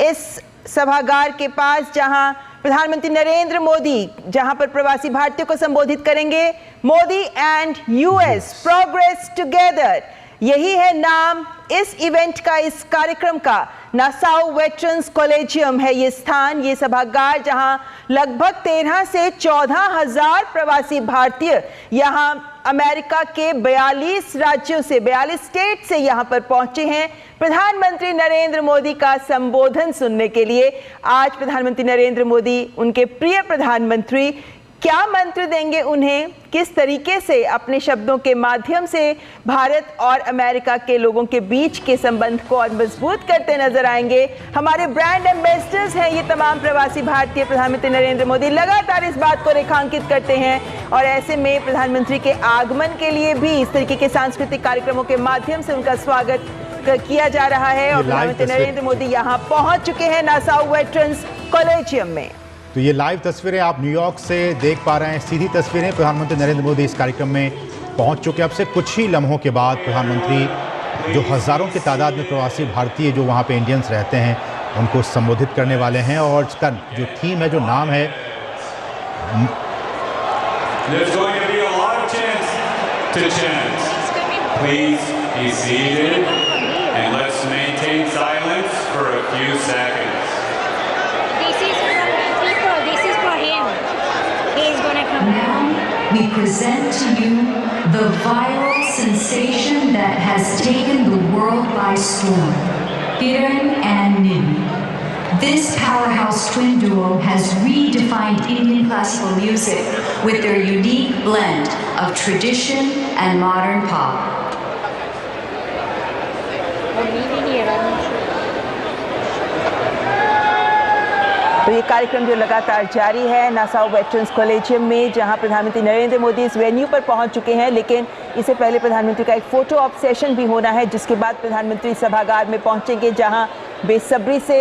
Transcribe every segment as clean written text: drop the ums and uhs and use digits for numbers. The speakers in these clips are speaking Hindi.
इस सभागार के पास जहां प्रधानमंत्री नरेंद्र मोदी जहां पर प्रवासी भारतीयों को संबोधित करेंगे। Modi and US progress together, यही है नाम इस इवेंट का, इस कार्यक्रम का। नासाउ वेटरन्स कॉलेजियम है ये स्थान, ये सभागार जहां लगभग 13 से 14 हजार प्रवासी भारतीय यहां अमेरिका के 42 राज्यों से, 42 स्टेट से यहां पर पहुंचे हैं प्रधानमंत्री नरेंद्र मोदी का संबोधन सुनने के लिए। आज प्रधानमंत्री नरेंद्र मोदी, उनके प्रिय प्रधानमंत्री, क्या मंत्र देंगे उन्हें, किस तरीके से अपने शब्दों के माध्यम से भारत और अमेरिका के लोगों के बीच के संबंध को और मजबूत करते नजर आएंगे। हमारे ब्रांड एम्बेसडर्स हैं ये तमाम प्रवासी भारतीय। प्रधानमंत्री नरेंद्र मोदी लगातार इस बात को रेखांकित करते हैं और ऐसे में प्रधानमंत्री के आगमन के लिए भी इस तरीके के सांस्कृतिक कार्यक्रमों के माध्यम से उनका स्वागत किया जा रहा है। और प्रधानमंत्री नरेंद्र मोदी यहाँ पहुंच चुके हैं नासाउ वेटरन्स कॉलेजियम में। तो ये लाइव तस्वीरें आप न्यूयॉर्क से देख पा रहे हैं, सीधी तस्वीरें। प्रधानमंत्री नरेंद्र मोदी इस कार्यक्रम में पहुंच चुके हैं। अब से कुछ ही लम्हों के बाद प्रधानमंत्री, जो हज़ारों की तादाद में प्रवासी भारतीय जो वहां पे इंडियंस रहते हैं, उनको संबोधित करने वाले हैं। और इसका जो थीम है, जो नाम है, We present to you the viral sensation that has taken the world by storm, Kiran and Nidhi. This powerhouse twin duo has redefined Indian classical music with their unique blend of tradition and modern pop. तो ये कार्यक्रम जो लगातार जारी है नासाउ वेटरन्स कॉलेजियम में, जहां प्रधानमंत्री नरेंद्र मोदी इस वेन्यू पर पहुंच चुके हैं। लेकिन इससे पहले प्रधानमंत्री का एक फोटो ऑप सेशन भी होना है, जिसके बाद प्रधानमंत्री सभागार में पहुंचेंगे, जहां बेसब्री से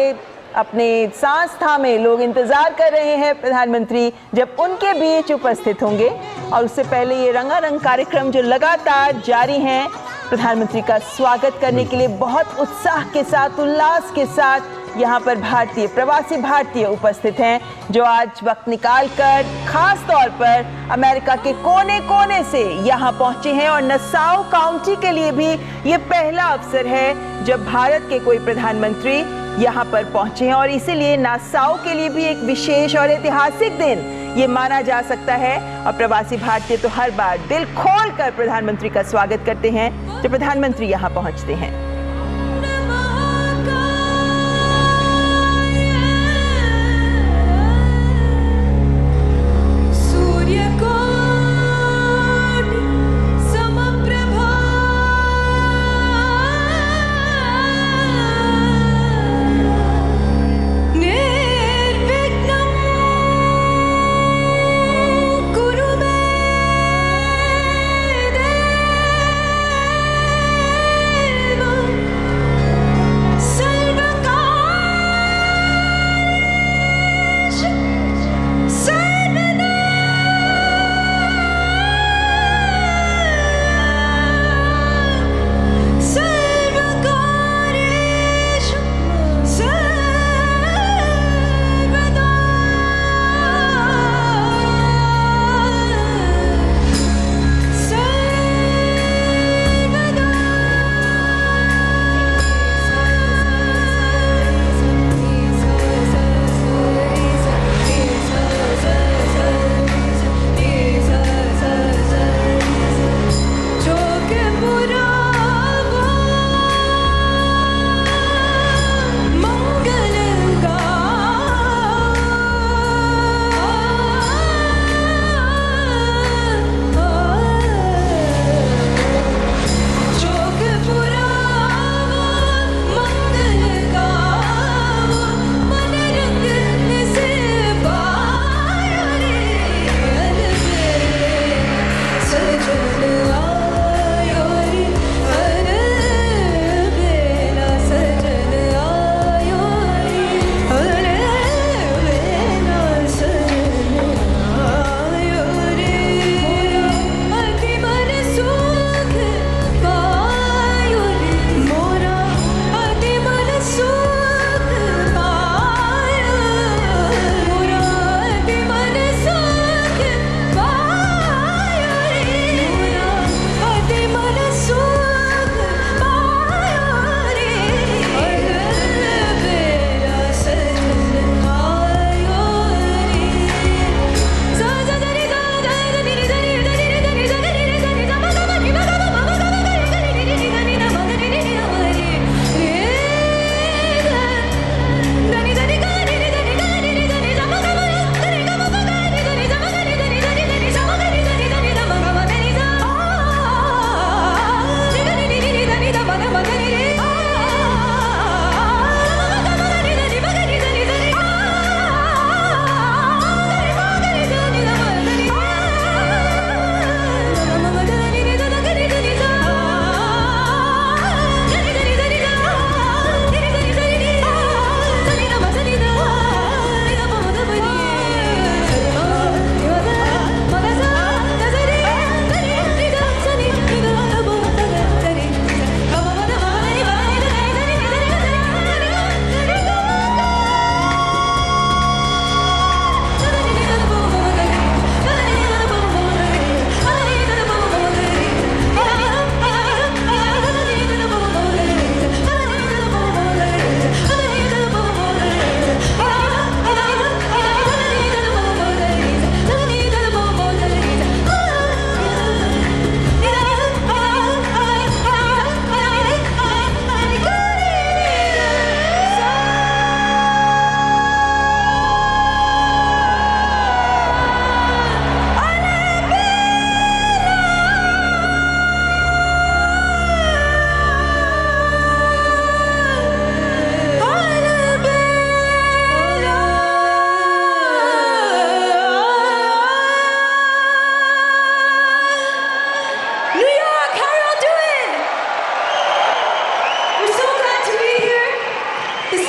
अपने सांस थामे लोग इंतजार कर रहे हैं प्रधानमंत्री जब उनके बीच उपस्थित होंगे। और उससे पहले ये रंगारंग कार्यक्रम जो लगातार जारी हैं, प्रधानमंत्री का स्वागत करने के लिए बहुत उत्साह के साथ, उल्लास के साथ यहाँ पर भारतीय, प्रवासी भारतीय उपस्थित हैं, जो आज वक्त निकालकर खास तौर पर अमेरिका के कोने कोने से यहाँ पहुंचे हैं। और नसाउ काउंटी के लिए भी ये पहला अवसर है जब भारत के कोई प्रधानमंत्री यहाँ पर पहुंचे हैं। और इसीलिए नासाउ के लिए भी एक विशेष और ऐतिहासिक दिन ये माना जा सकता है। और प्रवासी भारतीय तो हर बार दिल खोल कर प्रधानमंत्री का स्वागत करते हैं जब प्रधानमंत्री यहाँ पहुंचते हैं।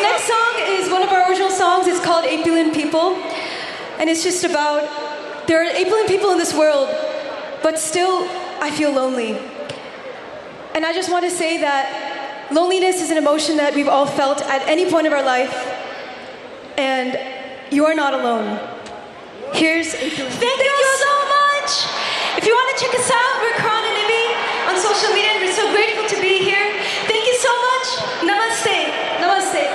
next song is one of our original songs. It's called 8 Billion People. And it's just about, there are 8 billion people in this world, but still I feel lonely. And I just want to say that loneliness is an emotion that we've all felt at any point of our life. And you are not alone. Here's 8 billion. Thank you so much. If you want to check us out, we're Karan and Ivy on social media, and we're so grateful to be here. Thank you so much. Namaste. Namaste.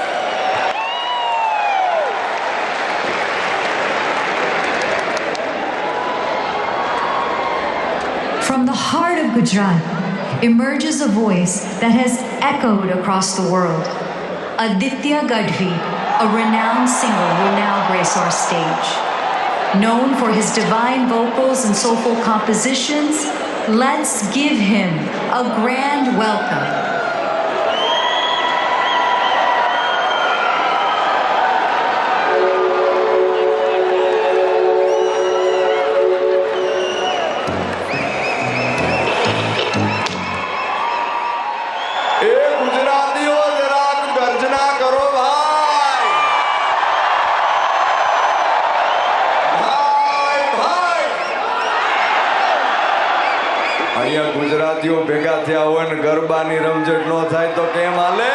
From the heart of Gujarat emerges a voice that has echoed across the world. Aditya Gadhvi, a renowned singer, will now grace our stage. Known for his divine vocals and soulful compositions, let's give him a grand welcome. ગુજરાતીઓ ભેગા થયા હોય ને ગરબાની રમઝટ ન થાય તો કેમ હાલે?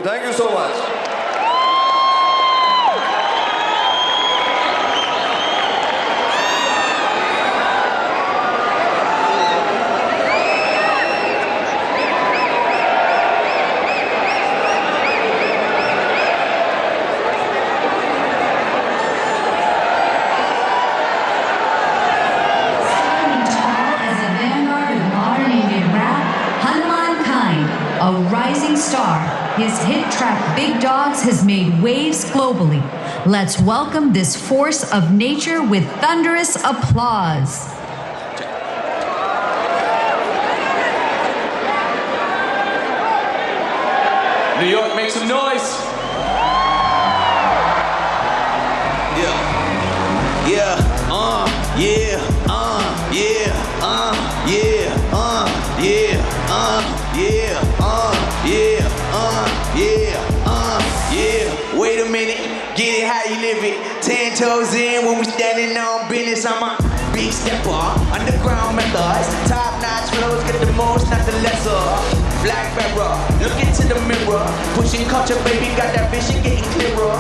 Thank you so much. his hit track Big Dogs has made waves globally. Let's welcome this force of nature with thunderous applause. New York, make some noise. Yeah, yeah, yeah, yeah, yeah, yeah, yeah, yeah. Wait a minute, get it how you live it. 10 toes in when we standing on business. I'm a big stepper, underground methods. Top notch flows, get the most, not the lesser. Black mirror, look into the mirror. Pushing culture, baby, got that vision getting clearer.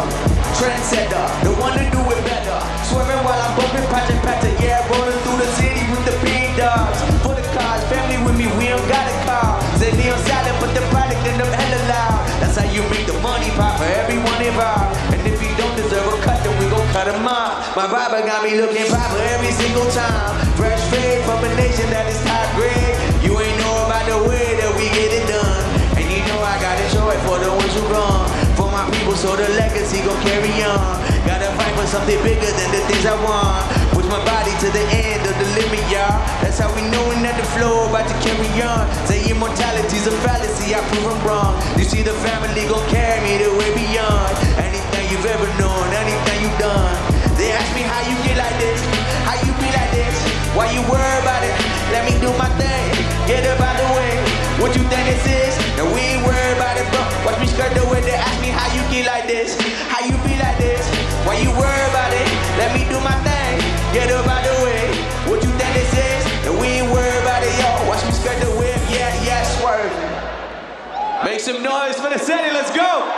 Trendsetter, the one to do it better. Swerving while I'm bumping pageant patter. Yeah, rolling through the city with the big dogs. For the cars, family with me, we don't got a car. Say Neon silent, but the product end up hella loud. That's how you make the money pop for everyone involved. And if you don't deserve a cut, then we gon' cut them off. My barber got me looking proper every single time. Fresh fade from a nation that is top grade. You ain't know about the way that we get it done. And you know I got a joy for the ones who gone. For my people, so the legacy gon' carry on. Gotta fight for something bigger than the things I want. Push my body to the end of the limit, y'all. That's how we knowin' that the flow about to carry on. Say immortality's a fallacy, I prove I'm wrong. You see the family gon' carry me the way beyond. Anything you've ever known, anything you've done. They ask me how you get like this, how you be like this. Why you worry about it? Let me do my thing, get up out the way. What you think this is? No, we ain't worried about it, bro. Watch me skirt the way. They ask me how you get like this, how you be like this. Why you worry about it? Let me do my thing, get up out the way. What you think this is? No, we ain't worried about it, yo. Watch me skirt the whip, yeah, yeah, swerve. Make some noise for the city, let's go.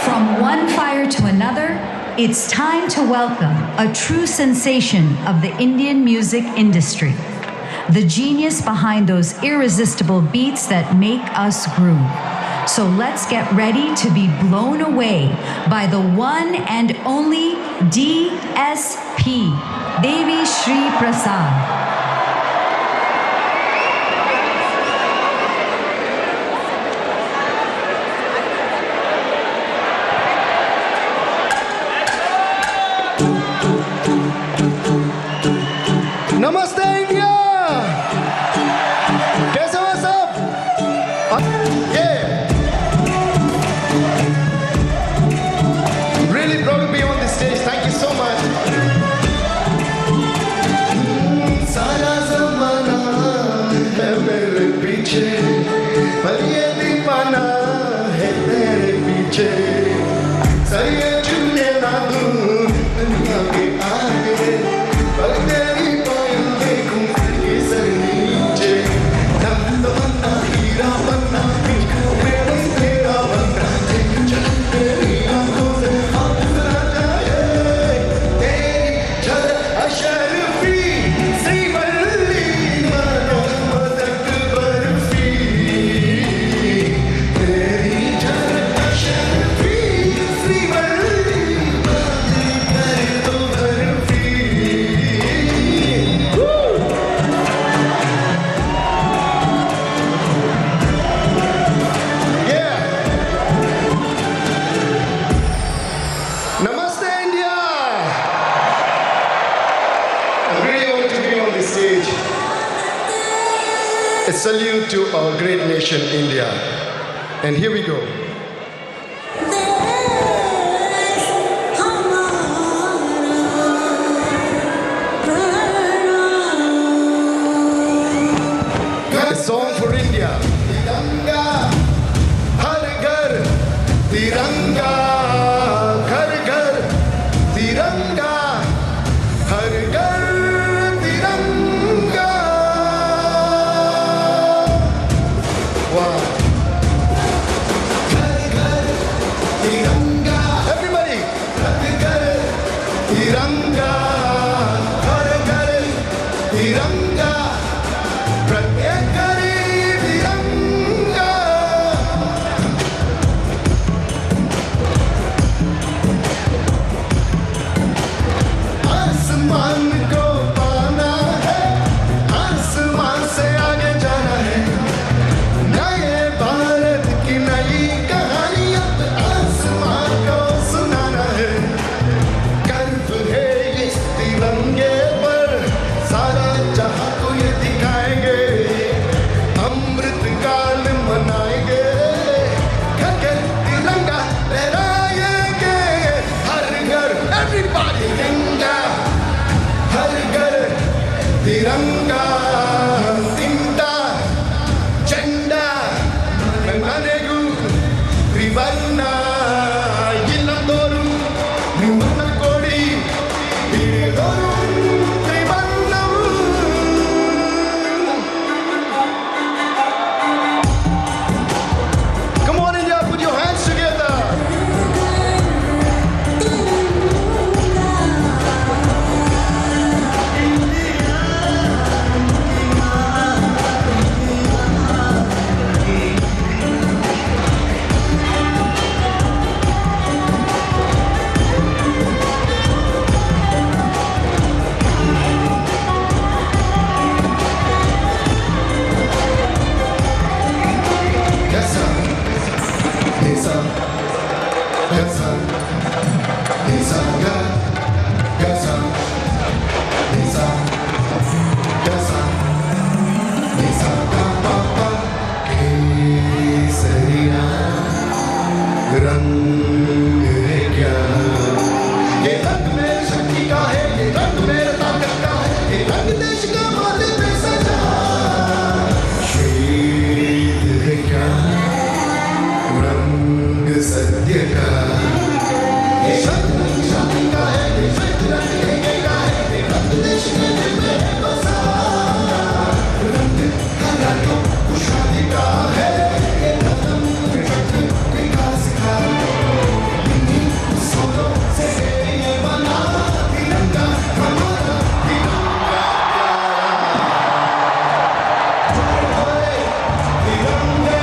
From one fire to another, it's time to welcome a true sensation of the Indian music industry. The genius behind those irresistible beats that make us groove. So let's get ready to be blown away by the one and only DSP, Devi Sri Prasad. नमस्ते इंडिया कैसे हो सब really proud to be on this stage. Thank you so much. सारा ज़माना है मेरे पीछे पर ये दीवाना है तेरे पीछे सही चुने ना दूँ दुनिया के आगे पर तेरी पायल देखूं के सर नीचे नंद बनना हीरा बनना मेरे तेरा बनना चल तेरी आंखों से हाथ ना जाए तेरी झलक अशरफी श्रीवल्ली मानो मदक बर्फी तेरी झलक अशरफी श्रीवल्ली मदक कर दो barfi. Namaste India! I'm really honored to be on this stage. A salute to our great nation, India. And here we go. A song for India. Tiranga, har ghar, tiranga, har ghar, tiranga, har ghar, tiranga. Wow. Ghar ghar, tiranga. Everybody. Har ghar, tiranga, har ghar, tiranga. प्रत्येक गरीब तिरंगा आसमान को पाना है, आसमान से आगे जाना है, नए भारत की नई कहानी अब आसमान को सुनाना है। गर्व है इस तिरंगे पर, सारा जहां को ये दिखाएंगे, अमृत काल मनाएंगे, घर घर तिरंगा लहराएंगे, हर घर एवरीबॉडी तिरंगा, हर घर तिरंगा, तिंदा झंडा ननेगु त्रिवर्ण इल्लंदोरु निम्मन कोडी बीडोरु त्रिवर्णवु। Come on India, put your hands together. Yes sir. Yes sir. Yes sir. Yes sir. Yes sir. Yes sir. Yes sir. Yes sir. Papa केसरिया रंग है क्या, ये रंग मेरी शक्ति का है, ये रंग मेरे ताकत का है, ये रंग देश का माथे पे सजा, श्वेत है क्या रंग सत्य का, ये रंग शांति का है, ये श्वेत रंग देंगे का है, ये रंग देश के दिल में है बसा, रंग हरा तो खुशहाली का है, ये धर्म शक्ति विकास का, इन्हीं सोलों से ये बना तिरंगा हमारा, तिरंगा प्यारा, तिरंगा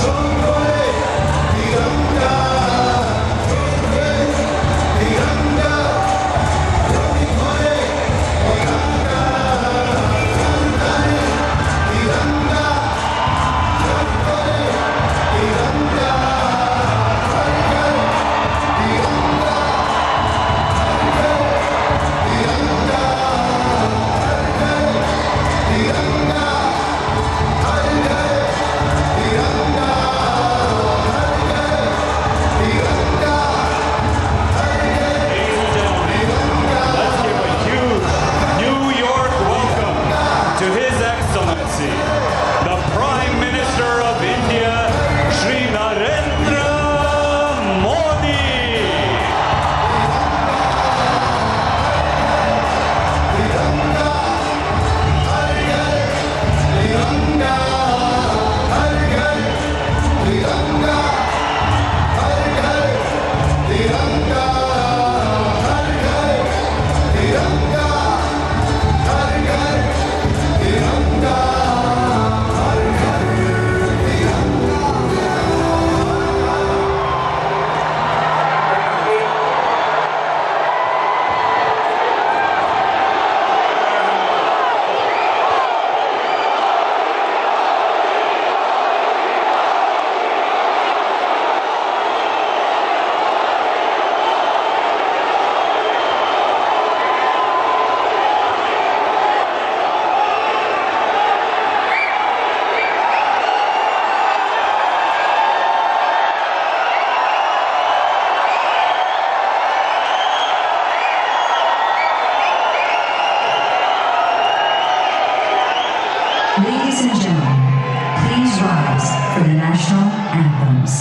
शोभे, तिरंगा तिरंगा New York welcome to His Excellency, the Prime Minister of India, Shri Narendra Modi. Ladies and gentlemen, please rise for the national anthems.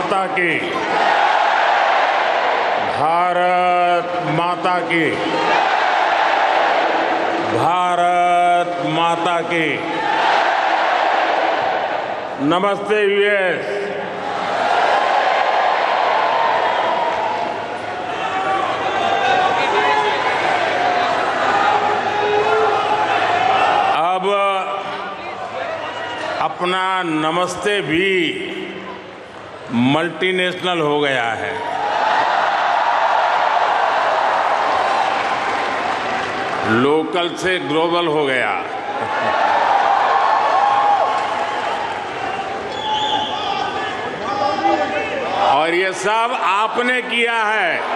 माता की, भारत माता की, भारत माता की। नमस्ते यूएस। अब अपना नमस्ते भी मल्टीनेशनल हो गया है। लोकल से ग्लोबल हो गया। और ये सब आपने किया है।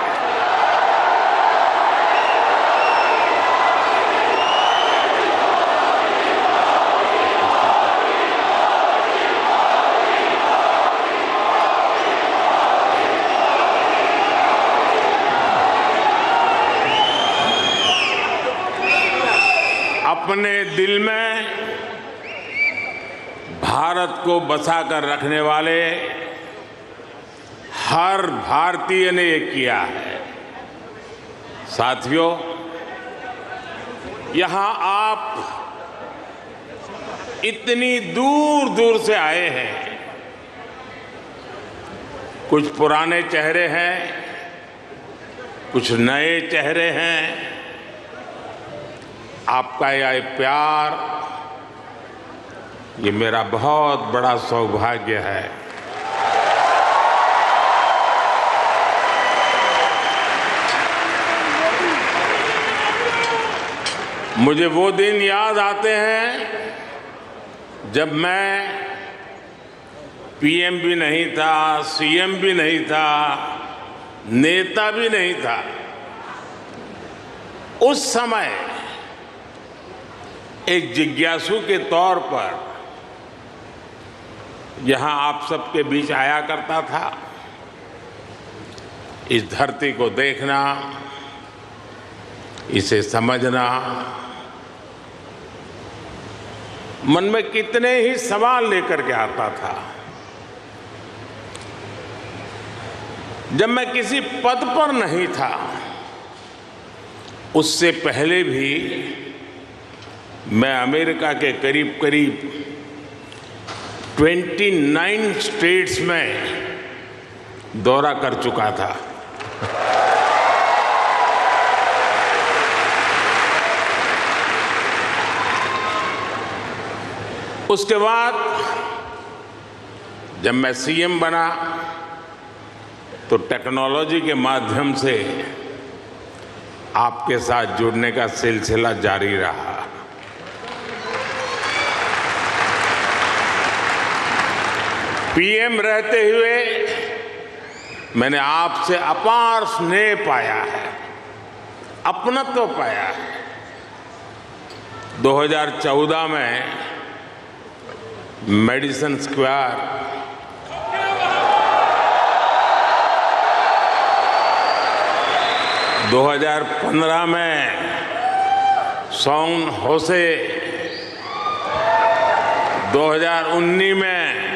अपने दिल में भारत को बसाकर रखने वाले हर भारतीय ने ये किया है। साथियों, यहां आप इतनी दूर दूर से आए हैं। कुछ पुराने चेहरे हैं, कुछ नए चेहरे हैं। आपका यह प्यार, ये मेरा बहुत बड़ा सौभाग्य है। मुझे वो दिन याद आते हैं जब मैं पीएम भी नहीं था, सीएम भी नहीं था, नेता भी नहीं था। उस समय एक जिज्ञासु के तौर पर यहां आप सबके बीच आया करता था। इस धरती को देखना, इसे समझना, मन में कितने ही सवाल लेकर के आता था। जब मैं किसी पद पर नहीं था, उससे पहले भी मैं अमेरिका के करीब करीब 29 स्टेट्स में दौरा कर चुका था। उसके बाद जब मैं सीएम बना तो टेक्नोलॉजी के माध्यम से आपके साथ जुड़ने का सिलसिला जारी रहा। पीएम रहते हुए मैंने आपसे अपार स्नेह पाया है, अपनत्व पाया है। 2014 में मेडिसन स्क्वायर, 2015 में सॉन होसे, 2019 में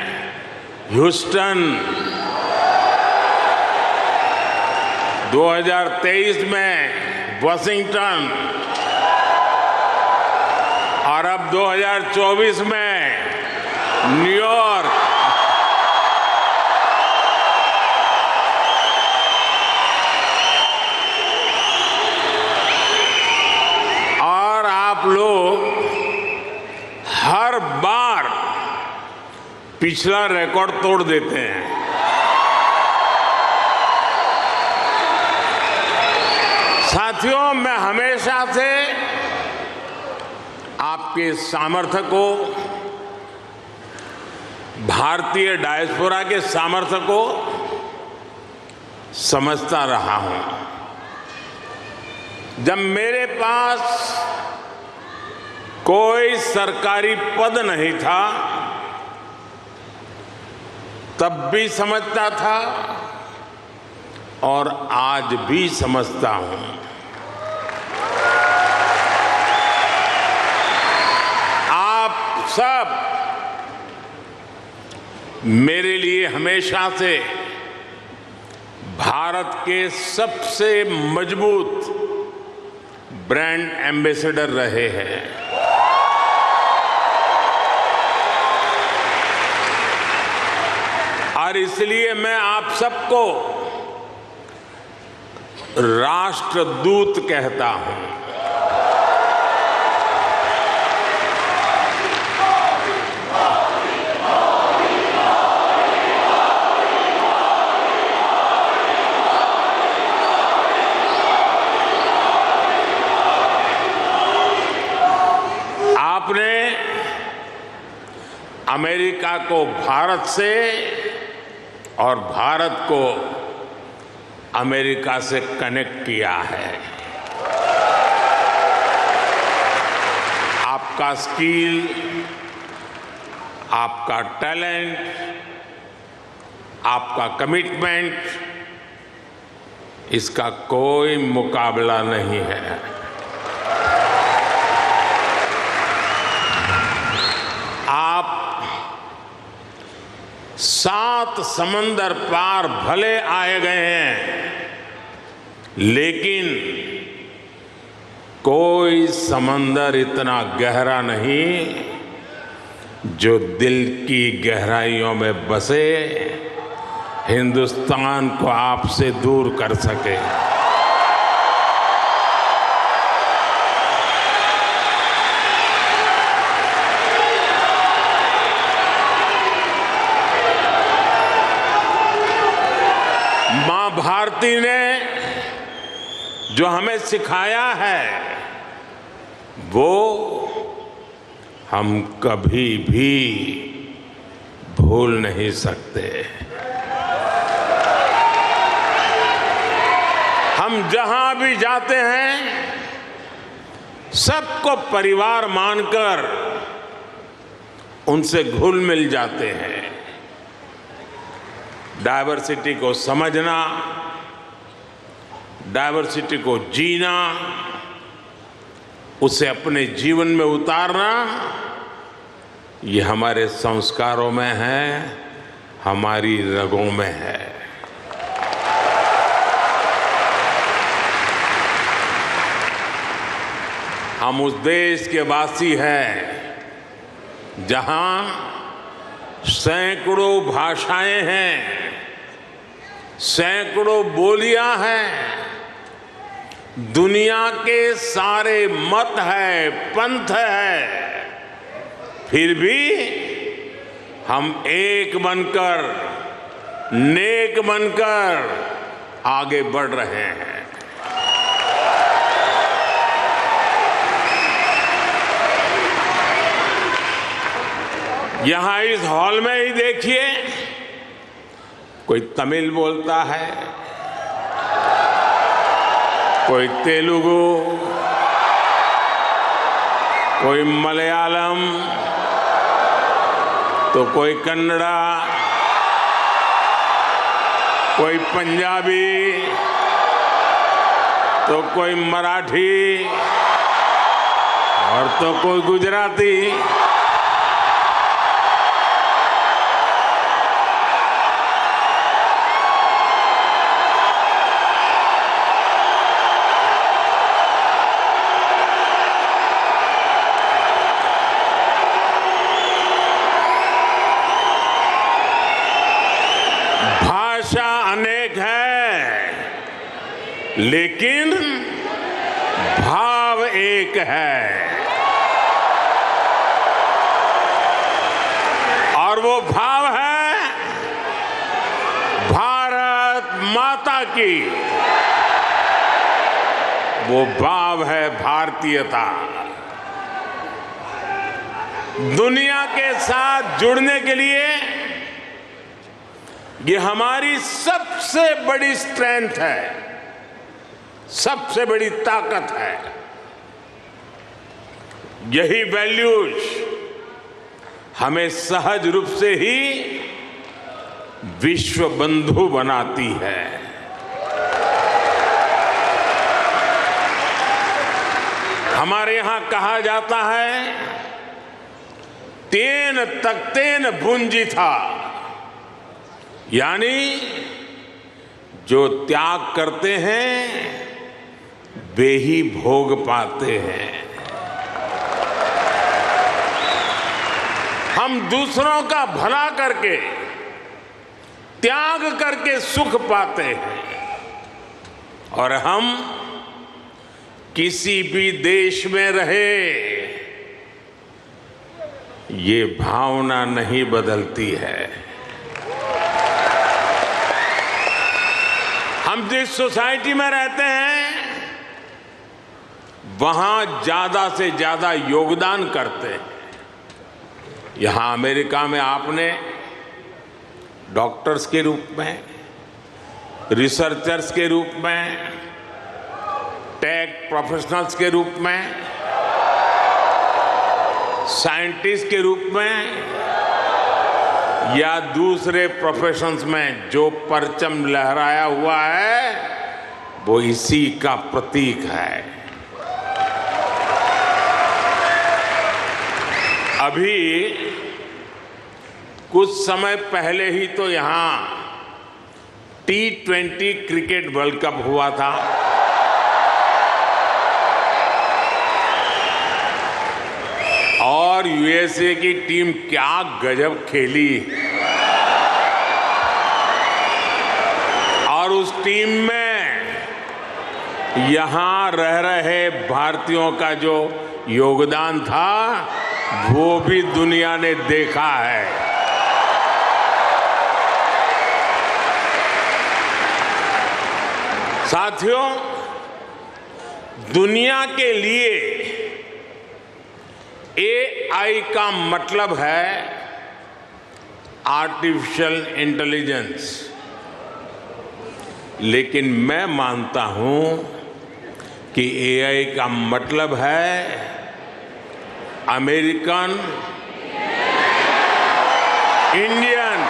ह्यूस्टन, 2023 में वाशिंगटन और अब 2024 में न्यूयॉर्क। और आप लोग हर बार पिछला रिकॉर्ड तोड़ देते हैं। साथियों, मैं हमेशा से आपके सामर्थ्य को, भारतीय डायस्पोरा के सामर्थ्य को समझता रहा हूं। जब मेरे पास कोई सरकारी पद नहीं था, तब भी समझता था और आज भी समझता हूं। आप सब मेरे लिए हमेशा से भारत के सबसे मजबूत ब्रांड एम्बेसडर रहे हैं। और इसलिए मैं आप सबको राष्ट्रदूत कहता हूं। आपने अमेरिका को भारत से और भारत को अमेरिका से कनेक्ट किया है। आपका स्किल, आपका टैलेंट, आपका कमिटमेंट, इसका कोई मुकाबला नहीं है। आप 7 समंदर पार भले आए गए हैं, लेकिन कोई समंदर इतना गहरा नहीं जो दिल की गहराइयों में बसे हिंदुस्तान को आपसे दूर कर सके। मां भारती ने जो हमें सिखाया है वो हम कभी भी भूल नहीं सकते। हम जहां भी जाते हैं सबको परिवार मानकर उनसे घुल मिल जाते हैं। डाइवर्सिटी को समझना, डाइवर्सिटी को जीना, उसे अपने जीवन में उतारना, ये हमारे संस्कारों में है, हमारी रगों में है। हम उस देश के वासी हैं जहां सैकड़ों भाषाएं हैं, सैकड़ों बोलियां हैं, दुनिया के सारे मत है, पंथ है, फिर भी हम एक बनकर, नेक बनकर आगे बढ़ रहे हैं। यहां इस हॉल में ही देखिए, कोई तमिल बोलता है, कोई तेलुगु, कोई मलयालम, तो कोई कन्नड़ा, कोई पंजाबी, तो कोई मराठी और तो कोई गुजराती। भाषा अनेक है, लेकिन भाव एक है, और वो भाव है भारत माता की। वो भाव है भारतीयता। दुनिया के साथ जुड़ने के लिए ये हमारी सबसे बड़ी स्ट्रेंथ है, सबसे बड़ी ताकत है। यही वैल्यूज हमें सहज रूप से ही विश्व बंधु बनाती है। हमारे यहां कहा जाता है, तेन तख्तेन भुंजी था, यानी जो त्याग करते हैं वे ही भोग पाते हैं। हम दूसरों का भला करके, त्याग करके सुख पाते हैं और हम किसी भी देश में रहे ये भावना नहीं बदलती है। हम जिस सोसाइटी में रहते हैं वहां ज्यादा से ज्यादा योगदान करते हैं। यहां अमेरिका में आपने डॉक्टर्स के रूप में, रिसर्चर्स के रूप में, टेक प्रोफेशनल्स के रूप में, साइंटिस्ट के रूप में या दूसरे प्रोफेशंस में जो परचम लहराया हुआ है वो इसी का प्रतीक है। अभी कुछ समय पहले ही तो यहां T20 क्रिकेट वर्ल्ड कप हुआ था। और यूएसए की टीम क्या गजब खेली और उस टीम में यहां रह रहे भारतीयों का जो योगदान था वो भी दुनिया ने देखा है। साथियों, दुनिया के लिए AI का मतलब है आर्टिफिशियल इंटेलिजेंस, लेकिन मैं मानता हूं कि AI का मतलब है अमेरिकन इंडियन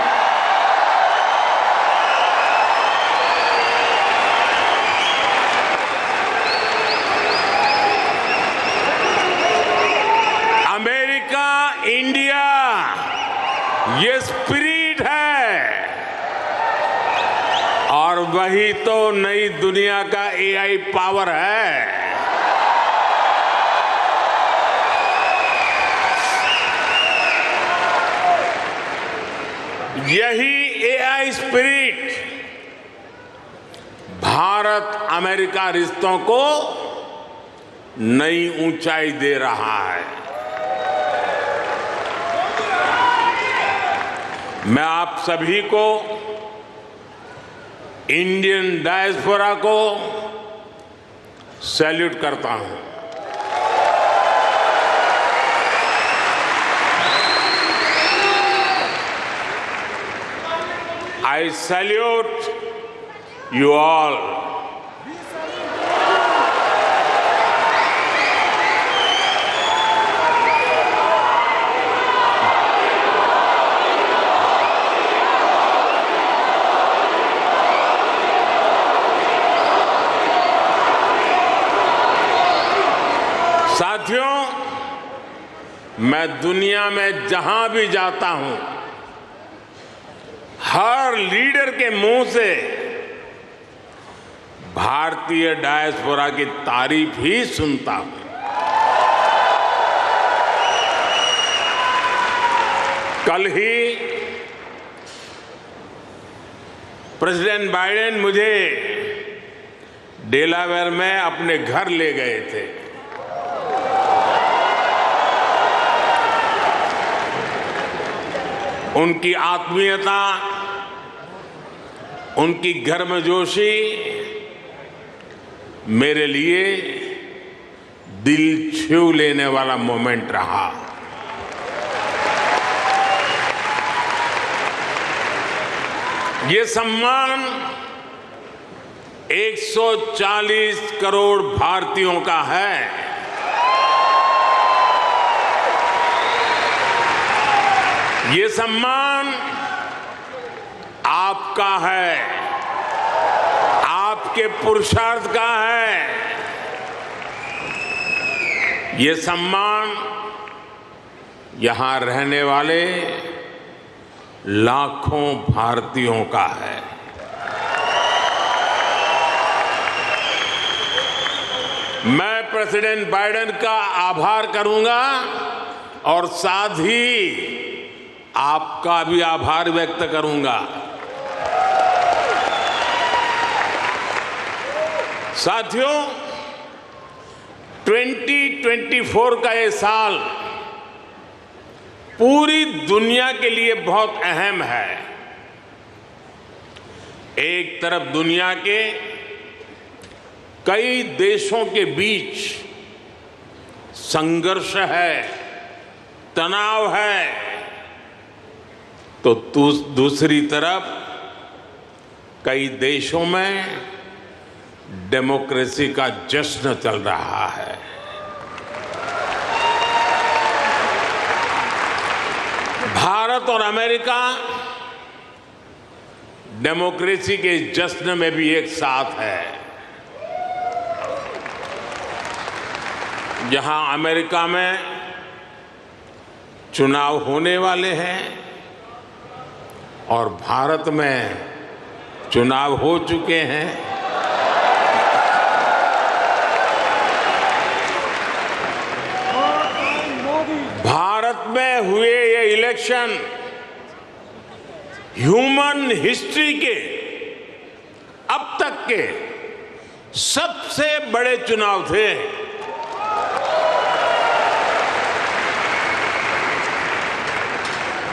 अमेरिका इंडिया, ये स्पिरिट है और वही तो नई दुनिया का AI पावर है। यही AI स्पिरिट भारत अमेरिका रिश्तों को नई ऊंचाई दे रहा है। मैं आप सभी को, इंडियन डायस्पोरा को सैल्यूट करता हूं। I salute you all. साथियों, मैं दुनिया में जहां भी जाता हूं हर लीडर के मुंह से भारतीय डायस्पोरा की तारीफ ही सुनता हूं। कल ही प्रेसिडेंट बाइडेन मुझे डेलावेयर में अपने घर ले गए थे। उनकी आत्मीयता, उनकी गर्मजोशी मेरे लिए दिल छू लेने वाला मोमेंट रहा। ये सम्मान 140 करोड़ भारतीयों का है। ये सम्मान आपका है, आपके पुरुषार्थ का है। ये सम्मान यहां रहने वाले लाखों भारतीयों का है। मैं प्रेसिडेंट बाइडेन का आभार करूंगा और साथ ही आपका भी आभार व्यक्त करूंगा। साथियों, 2024 का ये साल पूरी दुनिया के लिए बहुत अहम है। एक तरफ दुनिया के कई देशों के बीच संघर्ष है, तनाव है, तो दूसरी तरफ कई देशों में डेमोक्रेसी का जश्न चल रहा है। भारत और अमेरिका डेमोक्रेसी के जश्न में भी एक साथ है। जहां अमेरिका में चुनाव होने वाले हैं और भारत में चुनाव हो चुके हैं, भारत में हुए ये इलेक्शन ह्यूमन हिस्ट्री के अब तक के सबसे बड़े चुनाव थे।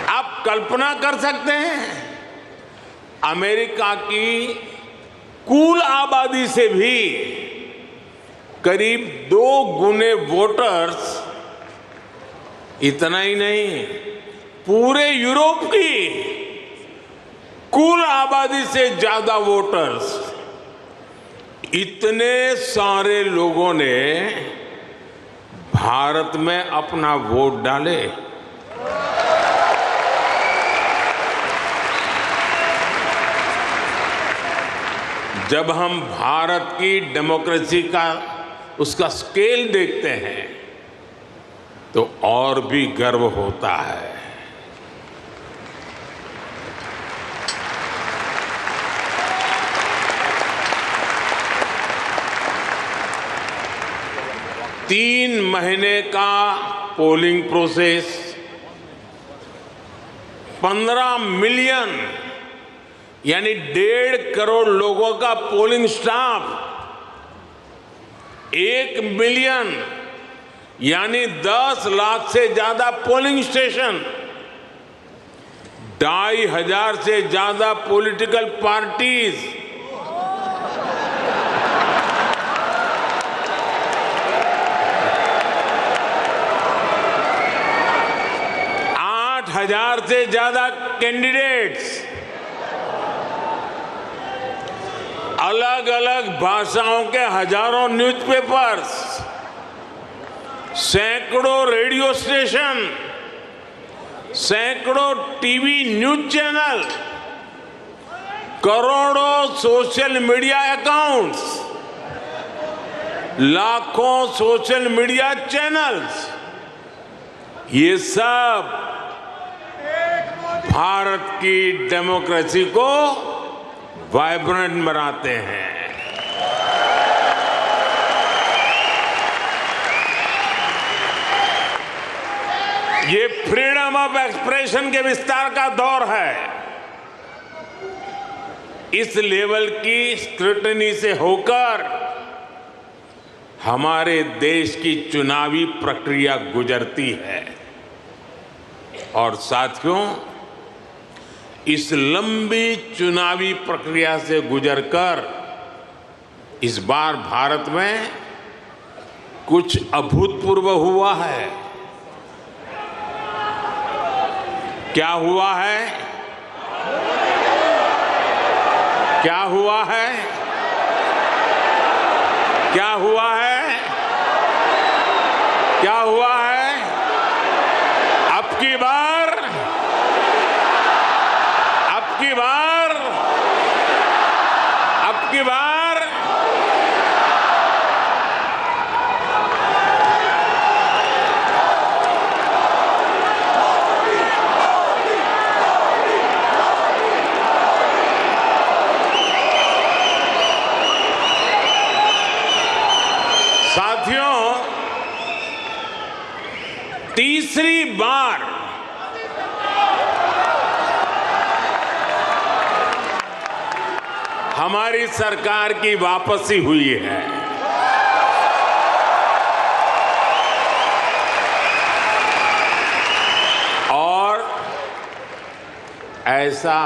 आप कल्पना कर सकते हैं, अमेरिका की कुल आबादी से भी करीब 2 गुने वोटर्स, इतना ही नहीं, पूरे यूरोप की कुल आबादी से ज्यादा वोटर्स, इतने सारे लोगों ने भारत में अपना वोट डाले। जब हम भारत की डेमोक्रेसी का उसका स्केल देखते हैं तो और भी गर्व होता है। तीन महीने का पोलिंग प्रोसेस, 15 मिलियन यानी 1.5 करोड़ लोगों का पोलिंग स्टाफ, 1 मिलियन यानी 10 लाख से ज्यादा पोलिंग स्टेशन, 2,500 से ज्यादा पॉलिटिकल पार्टीज, 8,000 से ज्यादा कैंडिडेट्स, अलग अलग भाषाओं के हजारों न्यूज़पेपर्स, सैकड़ों रेडियो स्टेशन, सैकड़ों टीवी न्यूज चैनल, करोड़ों सोशल मीडिया अकाउंट्स, लाखों सोशल मीडिया चैनल्स, ये सब भारत की डेमोक्रेसी को वाइब्रेंट बनाते हैं। ये फ्रीडम ऑफ एक्सप्रेशन के विस्तार का दौर है। इस लेवल की स्क्रूटनी से होकर हमारे देश की चुनावी प्रक्रिया गुजरती है। और साथियों, इस लंबी चुनावी प्रक्रिया से गुजरकर इस बार भारत में कुछ अभूतपूर्व हुआ है। क्या हुआ है? क्या हुआ है? क्या हुआ है? क्या हुआ है? अब की बार तीसरी बार हमारी सरकार की वापसी हुई है। और ऐसा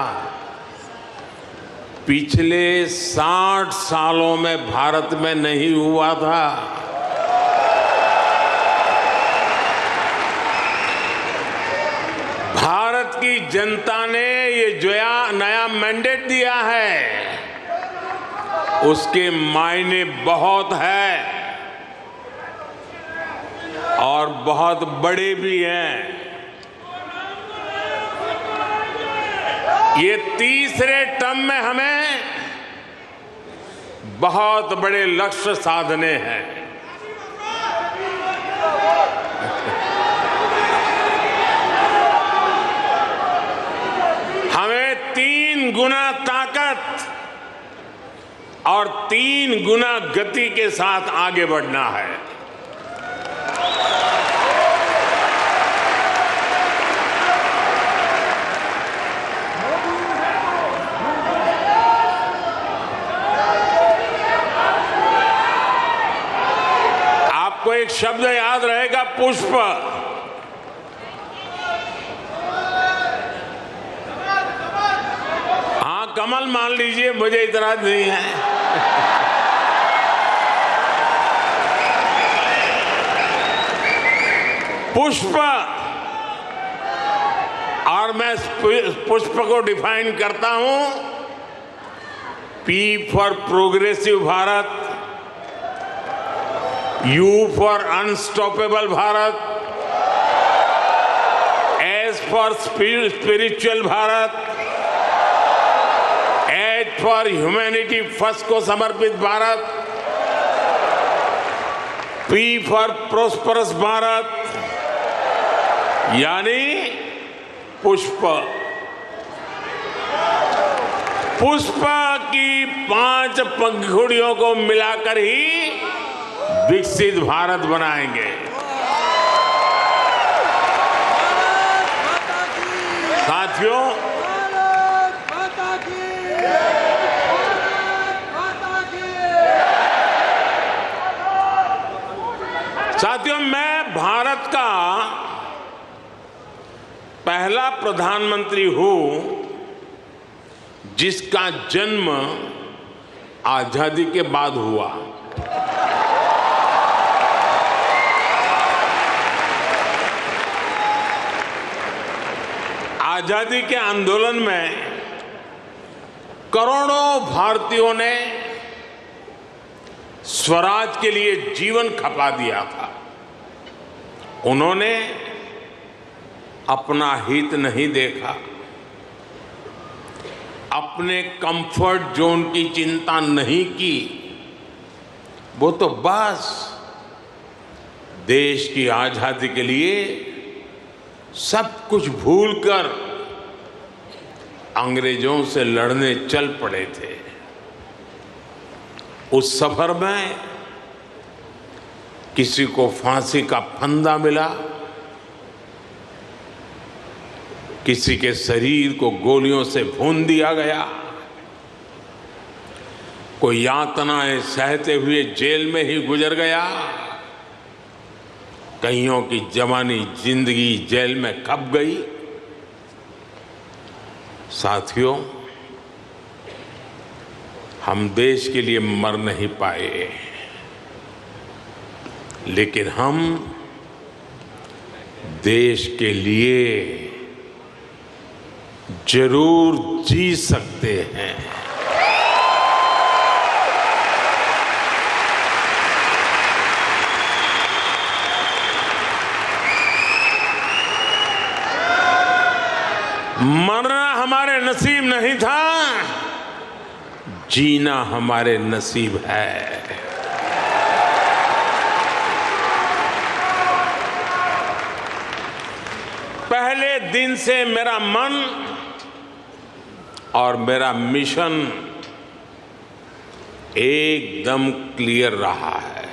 पिछले 60 सालों में भारत में नहीं हुआ था। भारत की जनता ने ये जो नया मैंडेट दिया है उसके मायने बहुत है और बहुत बड़े भी हैं। ये तीसरे टर्म में हमें बहुत बड़े लक्ष्य साधने हैं। हमें 3 गुना ताकत और 3 गुना गति के साथ आगे बढ़ना है। आपको एक शब्द याद रहेगा, पुष्प। हाँ, कमल मान लीजिए, मुझे इतराज नहीं है। पुष्प, और मैं पुष्प को डिफाइन करता हूं, P for progressive Bharat, U for unstoppable Bharat, S for spiritual Bharat, H for humanity first को समर्पित Bharat, P for prosperous Bharat, यानी पुष्प। पुष्प की 5 पंखुड़ियों को मिलाकर ही विकसित भारत बनाएंगे। साथियों, मैं भारत का पहला प्रधानमंत्री हूं जिसका जन्म आजादी के बाद हुआ। आजादी के आंदोलन में करोड़ों भारतीयों ने स्वराज के लिए जीवन खपा दिया था। उन्होंने अपना हित नहीं देखा, अपने कंफर्ट जोन की चिंता नहीं की। वो तो बस देश की आजादी के लिए सब कुछ भूलकर अंग्रेजों से लड़ने चल पड़े थे। उस सफर में किसी को फांसी का फंदा मिला, किसी के शरीर को गोलियों से भून दिया गया, कोई यातनाएं सहते हुए जेल में ही गुजर गया, कईयों की जवानी जिंदगी जेल में खप गई। साथियों, हम देश के लिए मर नहीं पाए, लेकिन हम देश के लिए जरूर जी सकते हैं। मरना हमारे नसीब नहीं था, जीना हमारे नसीब है। पहले दिन से मेरा मन और मेरा मिशन एकदम क्लियर रहा है।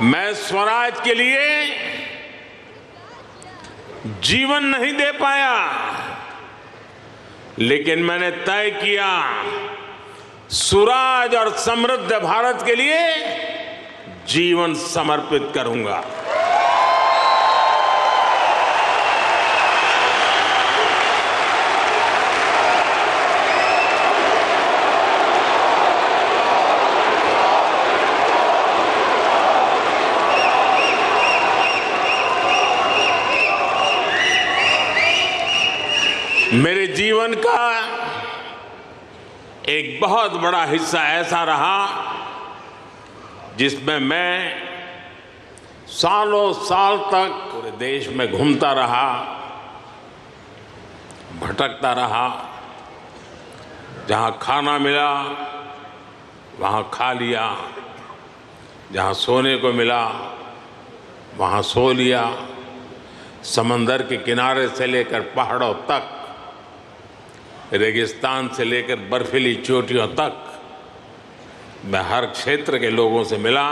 मैं स्वराज के लिए जीवन नहीं दे पाया, लेकिन मैंने तय किया सुराज और समृद्ध भारत के लिए जीवन समर्पित करूंगा। मेरे जीवन का एक बहुत बड़ा हिस्सा ऐसा रहा जिसमें मैं सालों साल तक पूरे देश में घूमता रहा, भटकता रहा। जहां खाना मिला वहां खा लिया, जहां सोने को मिला वहां सो लिया। समंदर के किनारे से लेकर पहाड़ों तक, रेगिस्तान से लेकर बर्फीली चोटियों तक मैं हर क्षेत्र के लोगों से मिला,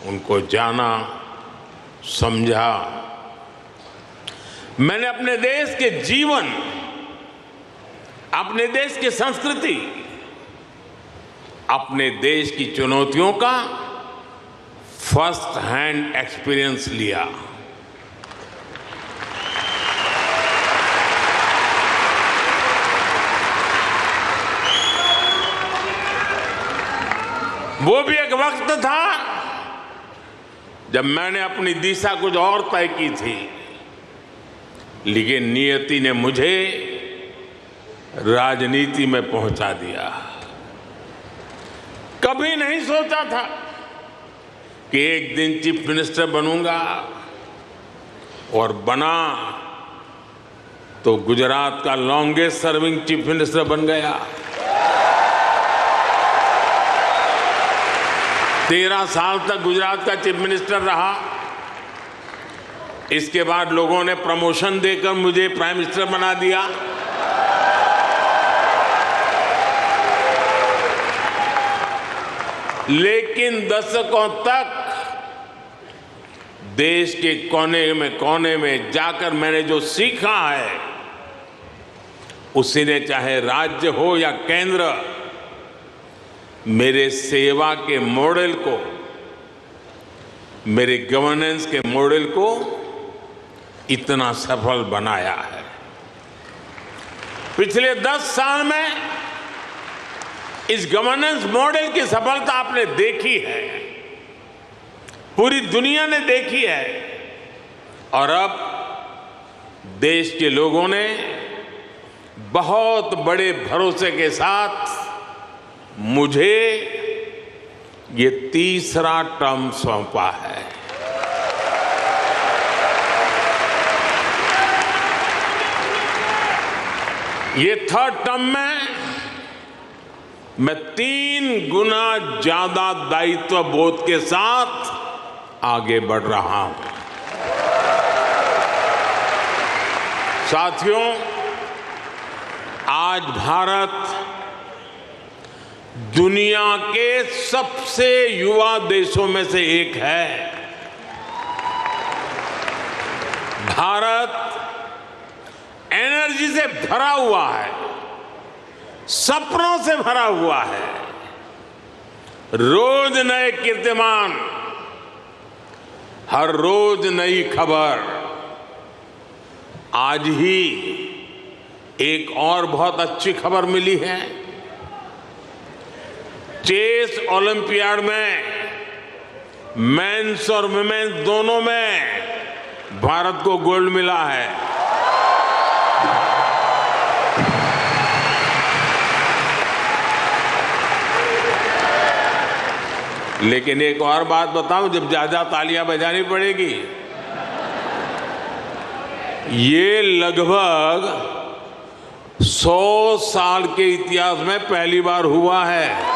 उनको जाना, समझा। मैंने अपने देश के जीवन, अपने देश की संस्कृति, अपने देश की चुनौतियों का फर्स्ट हैंड एक्सपीरियंस लिया। वो भी एक वक्त था जब मैंने अपनी दिशा कुछ और तय की थी, लेकिन नियति ने मुझे राजनीति में पहुंचा दिया। कभी नहीं सोचा था कि एक दिन चीफ मिनिस्टर बनूंगा, और बना तो गुजरात का लॉन्गेस्ट सर्विंग चीफ मिनिस्टर बन गया। 13 साल तक गुजरात का चीफ मिनिस्टर रहा। इसके बाद लोगों ने प्रमोशन देकर मुझे प्राइम मिनिस्टर बना दिया। लेकिन दशकों तक देश के कोने में जाकर मैंने जो सीखा है, उसी ने चाहे राज्य हो या केंद्र, मेरे सेवा के मॉडल को, मेरे गवर्नेंस के मॉडल को इतना सफल बनाया है। पिछले 10 साल में इस गवर्नेंस मॉडल की सफलता आपने देखी है, पूरी दुनिया ने देखी है, और अब देश के लोगों ने बहुत बड़े भरोसे के साथ मुझे ये तीसरा टर्म सौंपा है। ये थर्ड टर्म में मैं 3 गुना ज्यादा दायित्व बोध के साथ आगे बढ़ रहा हूं। साथियों, आज भारत दुनिया के सबसे युवा देशों में से एक है। भारत एनर्जी से भरा हुआ है, सपनों से भरा हुआ है। रोज नए कीर्तिमान, हर रोज नई खबर। आज ही एक और बहुत अच्छी खबर मिली है। चेस ओलंपियाड में मेंस और वुमेन्स दोनों में भारत को गोल्ड मिला है। लेकिन एक और बात बताऊं, जब ज्यादा तालियां बजानी पड़ेगी। ये लगभग 100 साल के इतिहास में पहली बार हुआ है।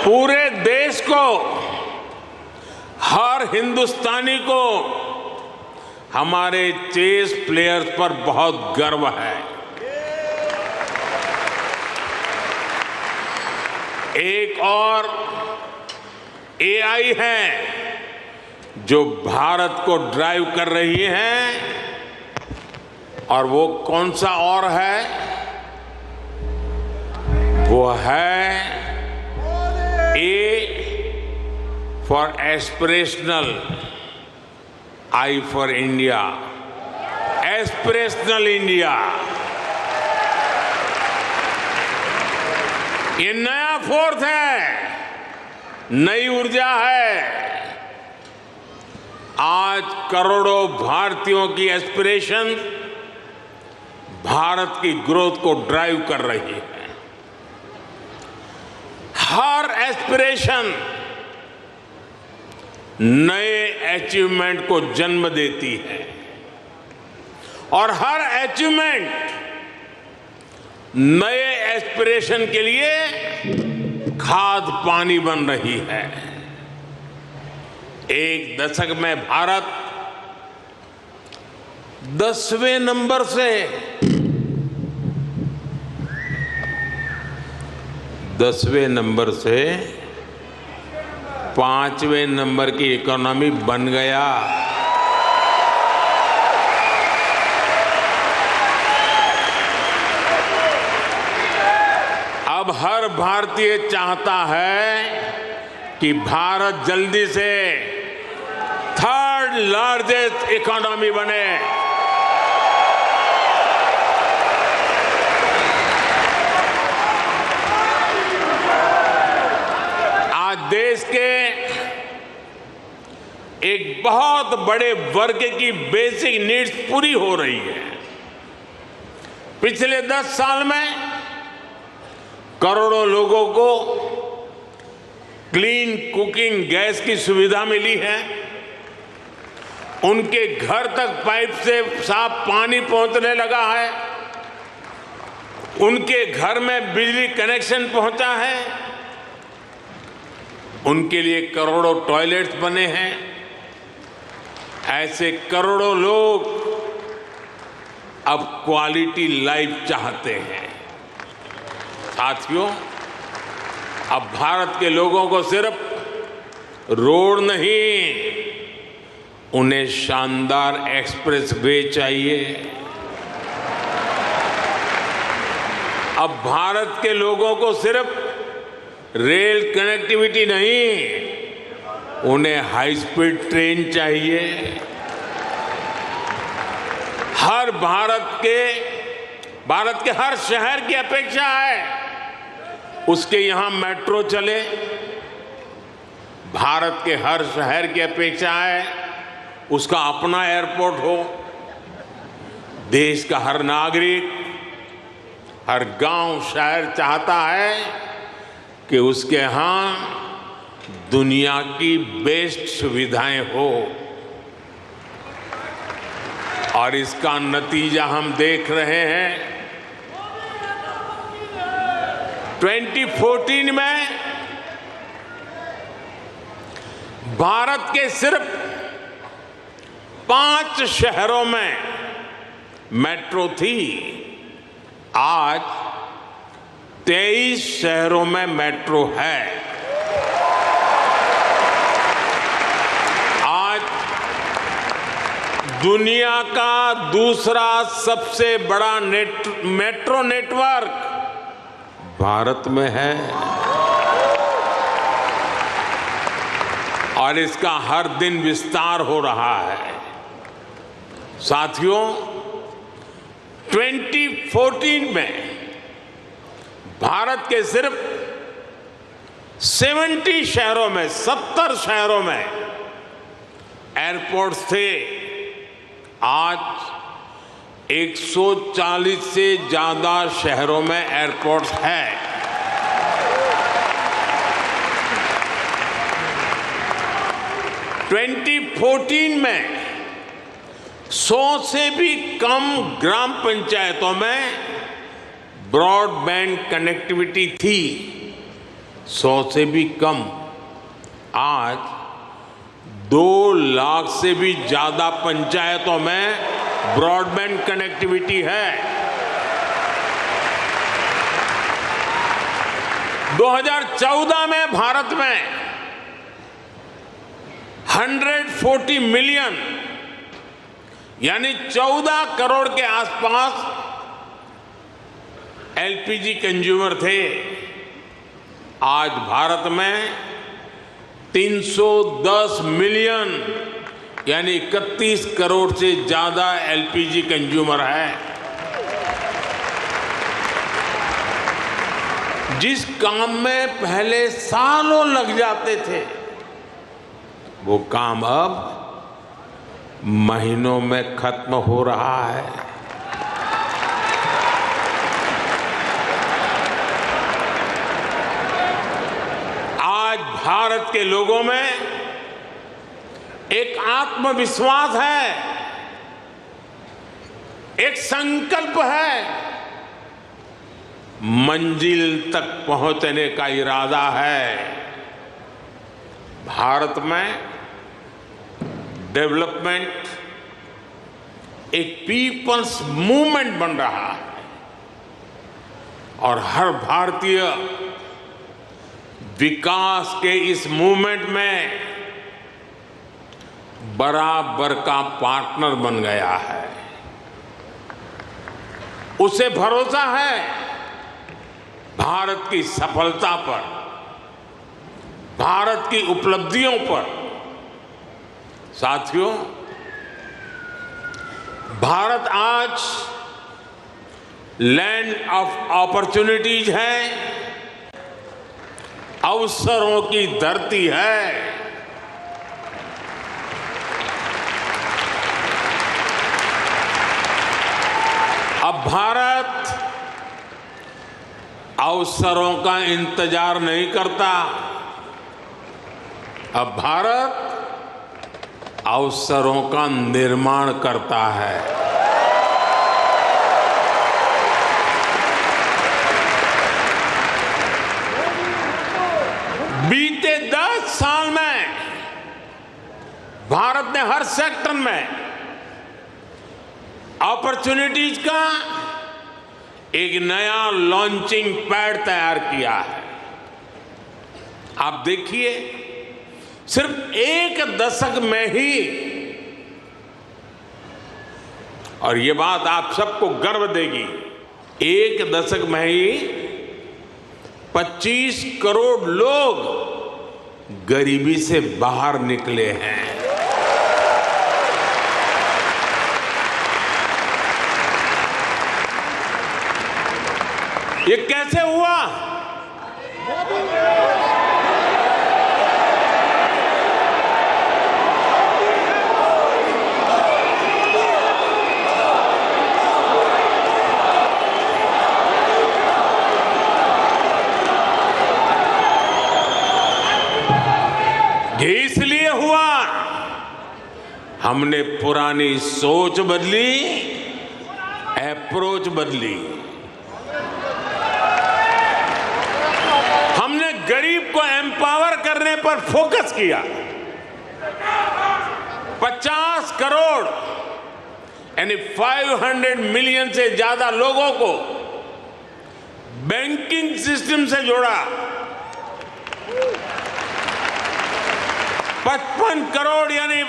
पूरे देश को हर हर हिंदुस्तानी को हमारे चेस प्लेयर्स पर बहुत गर्व है। एक और एआई है जो भारत को ड्राइव कर रही है, और वो कौन सा और है? वो है A for aspirational, I for India, aspirational India. ये नया फोर्स है, नई ऊर्जा है। आज करोड़ों भारतीयों की एस्पिरेशन भारत की ग्रोथ को ड्राइव कर रही है। हर एस्पिरेशन नए अचीवमेंट को जन्म देती है, और हर अचीवमेंट नए एस्पिरेशन के लिए खाद पानी बन रही है। एक दशक में भारत 10वें नंबर से 5वें नंबर की इकोनॉमी बन गया। अब हर भारतीय चाहता है कि भारत जल्दी से 3rd लार्जेस्ट इकोनॉमी बने। आज देश के एक बहुत बड़े वर्ग की बेसिक नीड्स पूरी हो रही है। पिछले 10 साल में करोड़ों लोगों को क्लीन कुकिंग गैस की सुविधा मिली है। उनके घर तक पाइप से साफ पानी पहुंचने लगा है। उनके घर में बिजली कनेक्शन पहुंचा है। उनके लिए करोड़ों टॉयलेट्स बने हैं। ऐसे करोड़ों लोग अब क्वालिटी लाइफ चाहते हैं। साथियों, अब भारत के लोगों को सिर्फ रोड नहीं, उन्हें शानदार एक्सप्रेस वे चाहिए। अब भारत के लोगों को सिर्फ रेल कनेक्टिविटी नहीं, उन्हें हाई स्पीड ट्रेन चाहिए। हर भारत के हर शहर की अपेक्षा है उसके यहां मेट्रो चले। भारत के हर शहर की अपेक्षा है उसका अपना एयरपोर्ट हो। देश का हर नागरिक, हर गांव शहर चाहता है कि उसके यहां दुनिया की बेस्ट सुविधाएं हो, और इसका नतीजा हम देख रहे हैं। 2014 में भारत के सिर्फ 5 शहरों में मेट्रो थी। आज 23 शहरों में मेट्रो है। आज दुनिया का दूसरा सबसे बड़ा मेट्रो नेटवर्क भारत में है, और इसका हर दिन विस्तार हो रहा है। साथियों, 2014 में भारत के सिर्फ 70 शहरों में 70 शहरों में एयरपोर्ट्स थे। आज 140 से ज्यादा शहरों में एयरपोर्ट्स है। – 2014 में 100 से भी कम ग्राम पंचायतों में ब्रॉडबैंड कनेक्टिविटी थी। 100 से भी कम। आज 2 लाख से भी ज्यादा पंचायतों में ब्रॉडबैंड कनेक्टिविटी है। 2014 में भारत में 140 मिलियन यानी 14 करोड़ के आसपास एलपीजी कंज्यूमर थे। आज भारत में 310 मिलियन यानी 31 करोड़ से ज्यादा एलपीजी कंज्यूमर है। जिस काम में पहले सालों लग जाते थे वो काम अब महीनों में खत्म हो रहा है। आज भारत के लोगों में एक आत्मविश्वास है, एक संकल्प है, मंजिल तक पहुंचने का इरादा है। भारत में डेवलपमेंट एक पीपल्स मूवमेंट बन रहा है और हर भारतीय विकास के इस मूवमेंट में बराबर का पार्टनर बन गया है। उसे भरोसा है भारत की सफलता पर, भारत की उपलब्धियों पर। साथियों, भारत आज लैंड ऑफ अपॉर्चुनिटीज है, अवसरों की धरती है। अब भारत अवसरों का इंतजार नहीं करता, अब भारत अवसरों का निर्माण करता है। बीते 10 साल में भारत ने हर सेक्टर में अपॉर्चुनिटीज का एक नया लॉन्चिंग पैड तैयार किया है। आप देखिए, सिर्फ 1 दशक में ही, और ये बात आप सबको गर्व देगी, 1 दशक में ही 25 करोड़ लोग गरीबी से बाहर निकले हैं। ये कैसे हुआ? ये इसलिए हुआ, हमने पुरानी सोच बदली, अप्रोच बदली। हमने गरीब को एम्पावर करने पर फोकस किया। 50 करोड़ यानी 500 मिलियन से ज्यादा लोगों को बैंकिंग सिस्टम से जोड़ा। 55 करोड़ यानी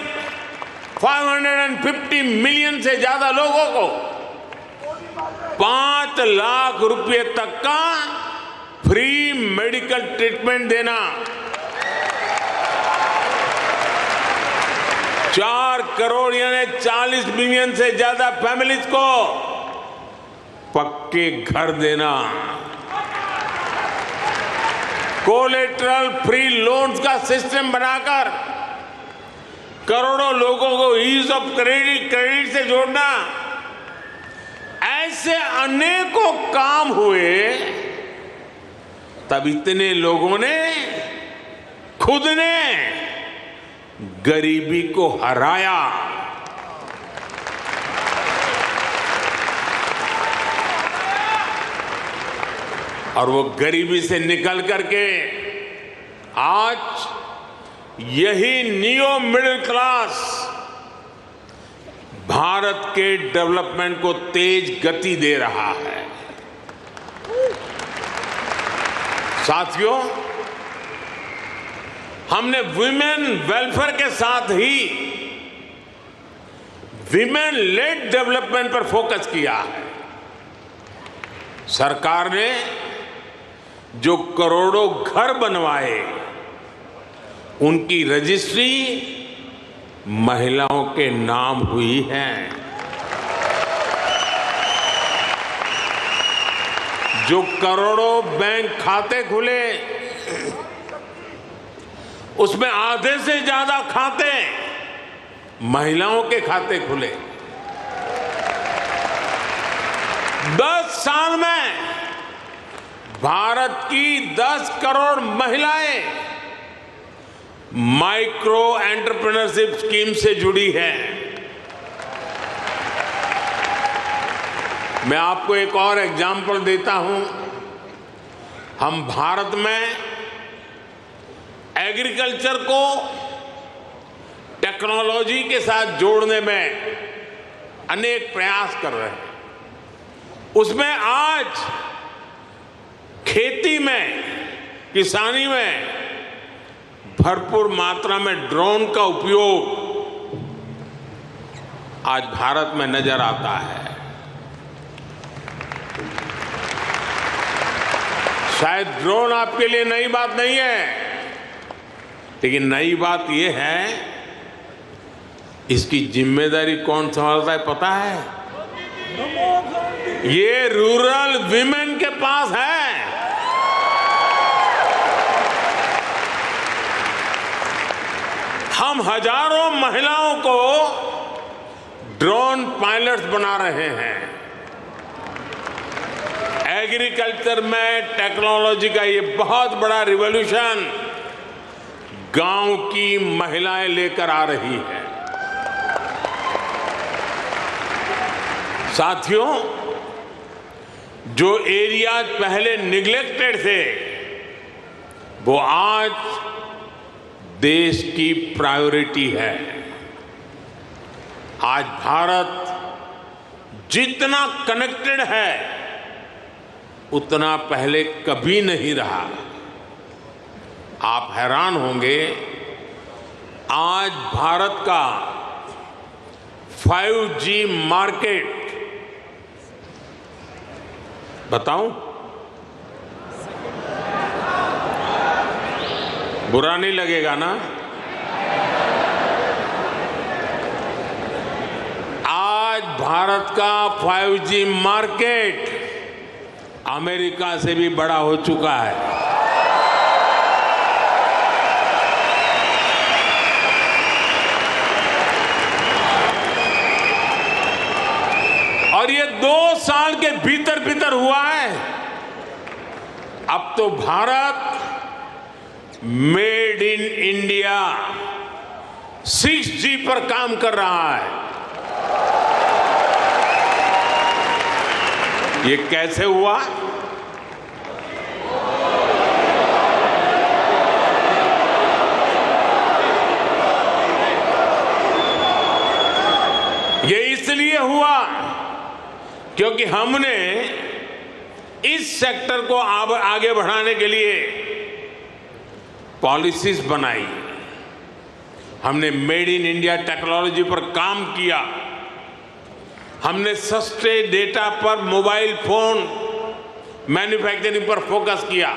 550 मिलियन से ज्यादा लोगों को 5 लाख रुपए तक का फ्री मेडिकल ट्रीटमेंट देना। 4 करोड़ यानी 40 मिलियन से ज्यादा फैमिलीज को पक्के घर देना। कोलेटरल फ्री लोन्स का सिस्टम बनाकर करोड़ों लोगों को ईज ऑफ क्रेडिट से जोड़ना। ऐसे अनेकों काम हुए, तब इतने लोगों ने खुद ने गरीबी को हराया। और वो गरीबी से निकल करके आज यही नियो मिडिल क्लास भारत के डेवलपमेंट को तेज गति दे रहा है। साथियों, हमने विमेन वेलफेयर के साथ ही विमेन लेड डेवलपमेंट पर फोकस किया है। सरकार ने जो करोड़ों घर बनवाए, उनकी रजिस्ट्री महिलाओं के नाम हुई है। जो करोड़ों बैंक खाते खुले, उसमें आधे से ज्यादा खाते महिलाओं के खाते खुले। 10 साल में भारत की 10 करोड़ महिलाएं माइक्रो एंटरप्रेन्योरशिप स्कीम से जुड़ी हैं। मैं आपको एक और एग्जाम्पल देता हूं। हम भारत में एग्रीकल्चर को टेक्नोलॉजी के साथ जोड़ने में अनेक प्रयास कर रहे हैं। उसमें आज खेती में, किसानी में भरपूर मात्रा में ड्रोन का उपयोग आज भारत में नजर आता है। शायद ड्रोन आपके लिए नई बात नहीं है, लेकिन नई बात यह है इसकी जिम्मेदारी कौन संभालता है पता है? ये रूरल विमेन के पास है। हम हजारों महिलाओं को ड्रोन पायलट्स बना रहे हैं। एग्रीकल्चर में टेक्नोलॉजी का ये बहुत बड़ा रिवॉल्यूशन गांव की महिलाएं लेकर आ रही है। साथियों, जो एरियाज पहले निग्लेक्टेड थे, वो आज देश की प्रायोरिटी है। आज भारत जितना कनेक्टेड है, उतना पहले कभी नहीं रहा। आप हैरान होंगे, आज भारत का 5G मार्केट, बताऊं? बुरा नहीं लगेगा ना? आज भारत का 5G मार्केट अमेरिका से भी बड़ा हो चुका है। और ये 2 साल के भीतर भीतर हुआ है। अब तो Bharat made in India 6G पर काम कर रहा है। ये कैसे हुआ? ये इसलिए हुआ क्योंकि हमने इस सेक्टर को आगे बढ़ाने के लिए पॉलिसीज बनाई। हमने मेड इन इंडिया टेक्नोलॉजी पर काम किया। हमने सस्ते डेटा पर मोबाइल फोन मैन्युफैक्चरिंग पर फोकस किया।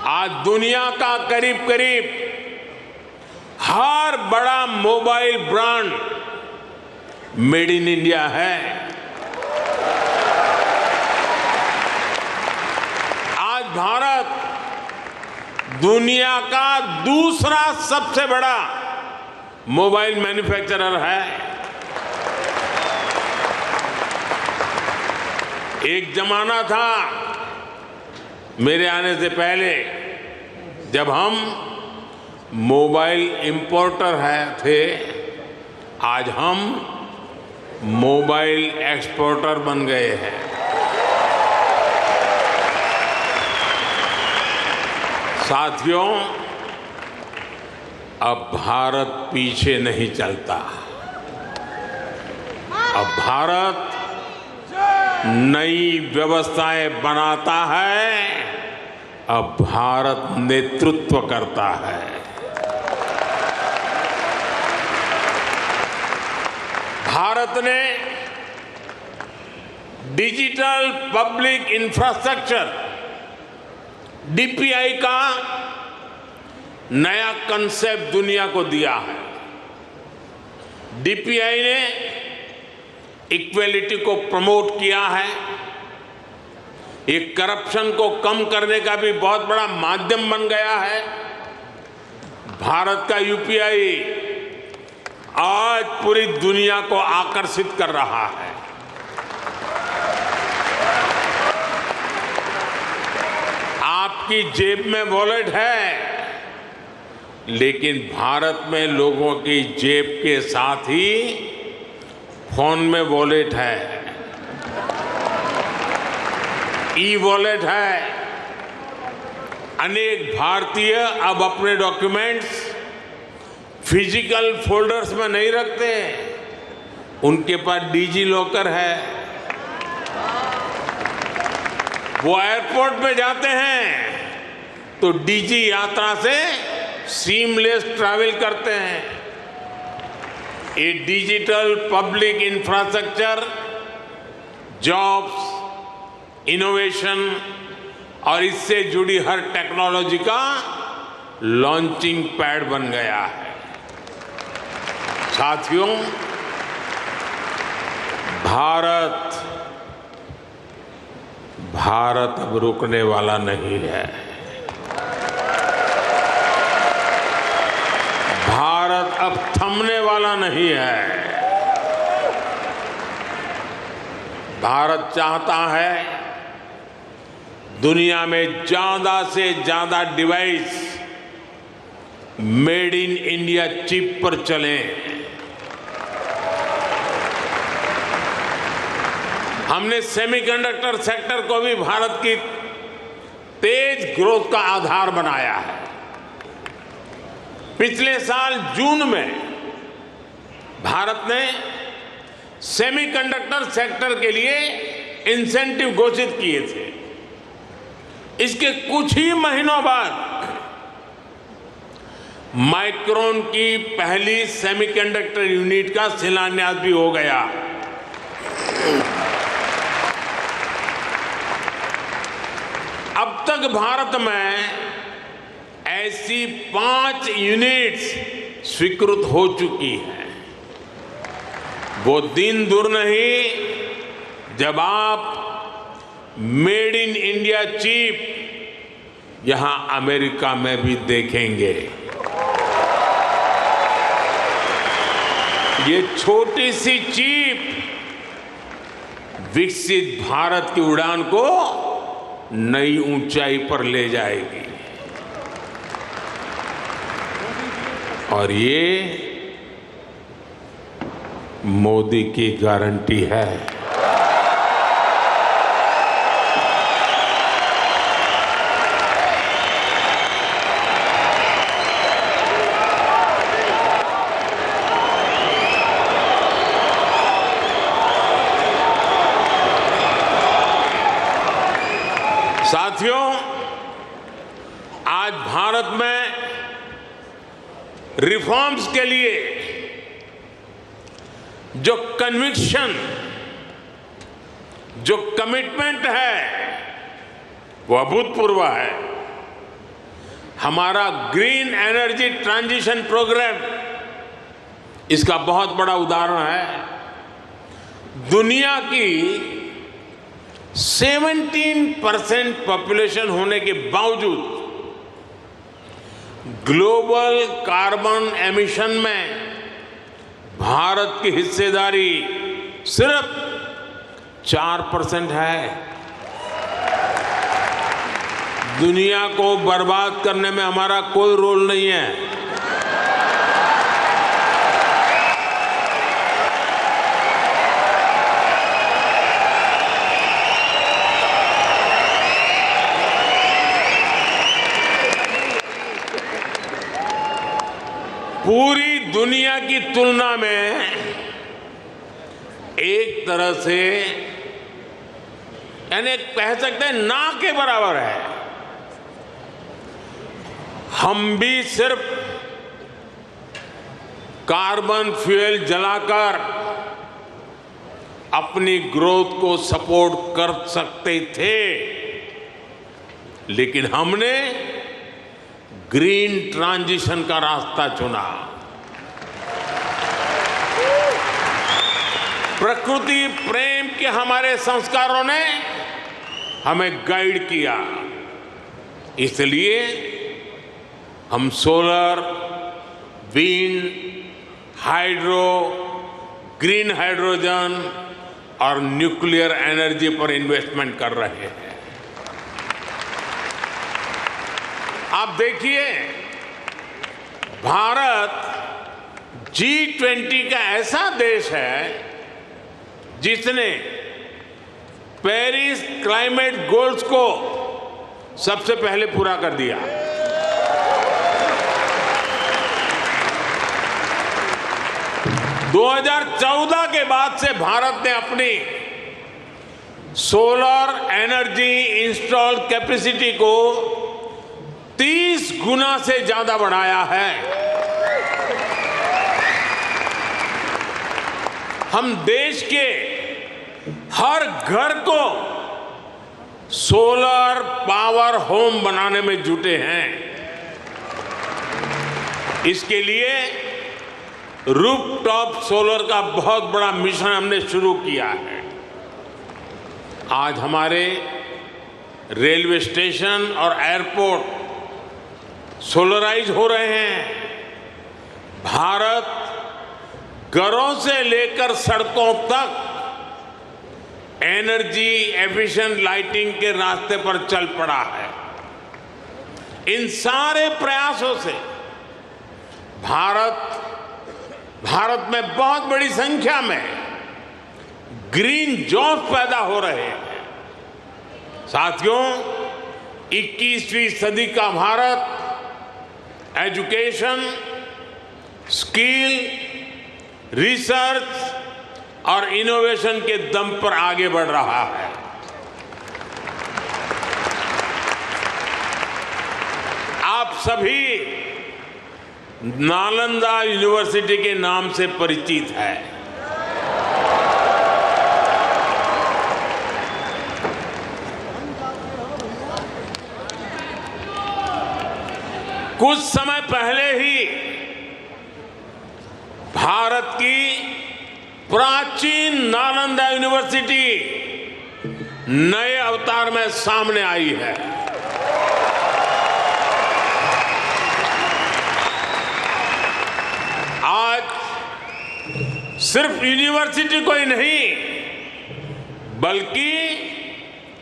आज दुनिया का करीब करीब हर बड़ा mobile brand made in India है। आज भारत दुनिया का दूसरा सबसे बड़ा मोबाइल मैन्युफैक्चरर है। एक जमाना था मेरे आने से पहले जब हम मोबाइल इंपोर्टर थे, आज हम मोबाइल एक्सपोर्टर बन गए हैं। साथियों, अब भारत पीछे नहीं चलता। अब भारत नई व्यवस्थाएं बनाता है। अब भारत नेतृत्व करता है। भारत ने डिजिटल पब्लिक इंफ्रास्ट्रक्चर डीपीआई का नया कंसेप्ट दुनिया को दिया है। डीपीआई ने इक्वेलिटी को प्रमोट किया है। ये करप्शन को कम करने का भी बहुत बड़ा माध्यम बन गया है। भारत का यूपीआई आज पूरी दुनिया को आकर्षित कर रहा है। आपकी जेब में वॉलेट है, लेकिन भारत में लोगों की जेब के साथ ही फोन में वॉलेट है, ई वॉलेट है। अनेक भारतीय अब अपने डॉक्यूमेंट्स फिजिकल फोल्डर्स में नहीं रखते, उनके पास डिजी लॉकर है। वो एयरपोर्ट पे जाते हैं तो डिजी यात्रा से सीमलेस ट्रैवल करते हैं। ये digital public infrastructure jobs, innovation और इससे जुड़ी हर टेक्नोलॉजी का लॉन्चिंग पैड बन गया है। साथियों, भारत अब रुकने वाला नहीं है। भारत अब थमने वाला नहीं है। भारत चाहता है दुनिया में ज्यादा से ज्यादा device made in India chip पर चलें। हमने सेमीकंडक्टर सेक्टर को भी भारत की तेज ग्रोथ का आधार बनाया है। पिछले साल जून में भारत ने सेमीकंडक्टर सेक्टर के लिए इंसेंटिव घोषित किए थे। इसके कुछ ही महीनों बाद माइक्रोन की पहली सेमीकंडक्टर यूनिट का शिलान्यास भी हो गया। अब तक भारत में ऐसी 5 यूनिट्स स्वीकृत हो चुकी हैं। वो दिन दूर नहीं जब आप मेड इन इंडिया चिप यहां अमेरिका में भी देखेंगे। ये छोटी सी चिप विकसित भारत की उड़ान को नई ऊंचाई पर ले जाएगी। और ये मोदी की गारंटी है। साथियों, आज भारत में रिफॉर्म्स के लिए जो कन्विक्शन, जो कमिटमेंट है, वो अभूतपूर्व है। हमारा ग्रीन एनर्जी ट्रांजिशन प्रोग्राम इसका बहुत बड़ा उदाहरण है। दुनिया की 17% पॉपुलेशन होने के बावजूद ग्लोबल कार्बन एमिशन में भारत की हिस्सेदारी सिर्फ 4% है। दुनिया को बर्बाद करने में हमारा कोई रोल नहीं है। पूरी दुनिया की तुलना में एक तरह से यानी कह सकते हैं ना के बराबर है। हम भी सिर्फ कार्बन फ्यूल जलाकर अपनी ग्रोथ को सपोर्ट कर सकते थे, लेकिन हमने ग्रीन ट्रांजिशन का रास्ता चुना। प्रकृति प्रेम के हमारे संस्कारों ने हमें गाइड किया, इसलिए हम solar, wind, hydro, green hydrogen और न्यूक्लियर एनर्जी पर इन्वेस्टमेंट कर रहे हैं। आप देखिए, भारत G20 का ऐसा देश है जिसने पेरिस क्लाइमेट गोल्स को सबसे पहले पूरा कर दिया। दो 2014 के बाद से भारत ने अपनी सोलर एनर्जी इंस्टॉल कैपेसिटी को 30 गुना से ज्यादा बढ़ाया है। हम देश के हर घर को सोलर पावर होम बनाने में जुटे हैं। इसके लिए रूफटॉप सोलर का बहुत बड़ा मिशन हमने शुरू किया है। आज हमारे रेलवे स्टेशन और एयरपोर्ट सोलराइज हो रहे हैं। भारत घरों से लेकर सड़कों तक एनर्जी एफिशिएंट लाइटिंग के रास्ते पर चल पड़ा है। इन सारे प्रयासों से भारत में बहुत बड़ी संख्या में ग्रीन जॉब्स पैदा हो रहे हैं। साथियों, 21वीं सदी का भारत एजुकेशन, स्किल, रिसर्च और इनोवेशन के दम पर आगे बढ़ रहा है। आप सभी नालंदा यूनिवर्सिटी के नाम से परिचित है। कुछ समय पहले ही भारत की प्राचीन नालंदा यूनिवर्सिटी नए अवतार में सामने आई है। आज सिर्फ यूनिवर्सिटी को ही नहीं, बल्कि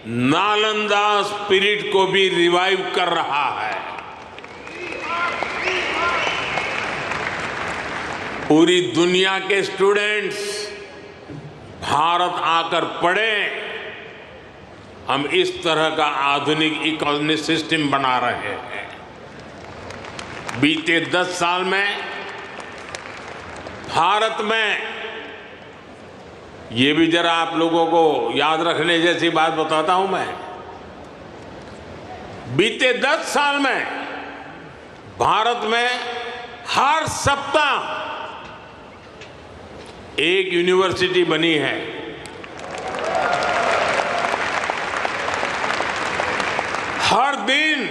नालंदा स्पिरिट को भी रिवाइव कर रहा है। पूरी दुनिया के स्टूडेंट्स भारत आकर पढ़े। हम इस तरह का आधुनिक इकोनॉमिक सिस्टम बना रहे हैं। बीते 10 साल में भारत में, ये भी जरा आप लोगों को याद रखने जैसी बात बताता हूं मैं, बीते 10 साल में भारत में हर सप्ताह एक यूनिवर्सिटी बनी है। हर दिन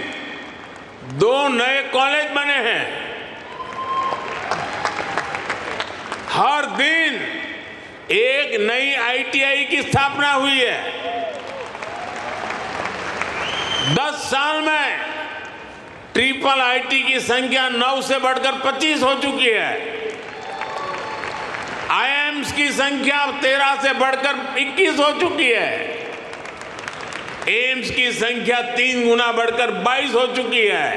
2 नए कॉलेज बने हैं। हर दिन एक नई ITI की स्थापना हुई है। 10 साल में ट्रिपल IIT की संख्या 9 से बढ़कर 25 हो चुकी है। IIMs की संख्या 13 से बढ़कर 21 हो चुकी है। एम्स की संख्या 3 गुना बढ़कर 22 हो चुकी है।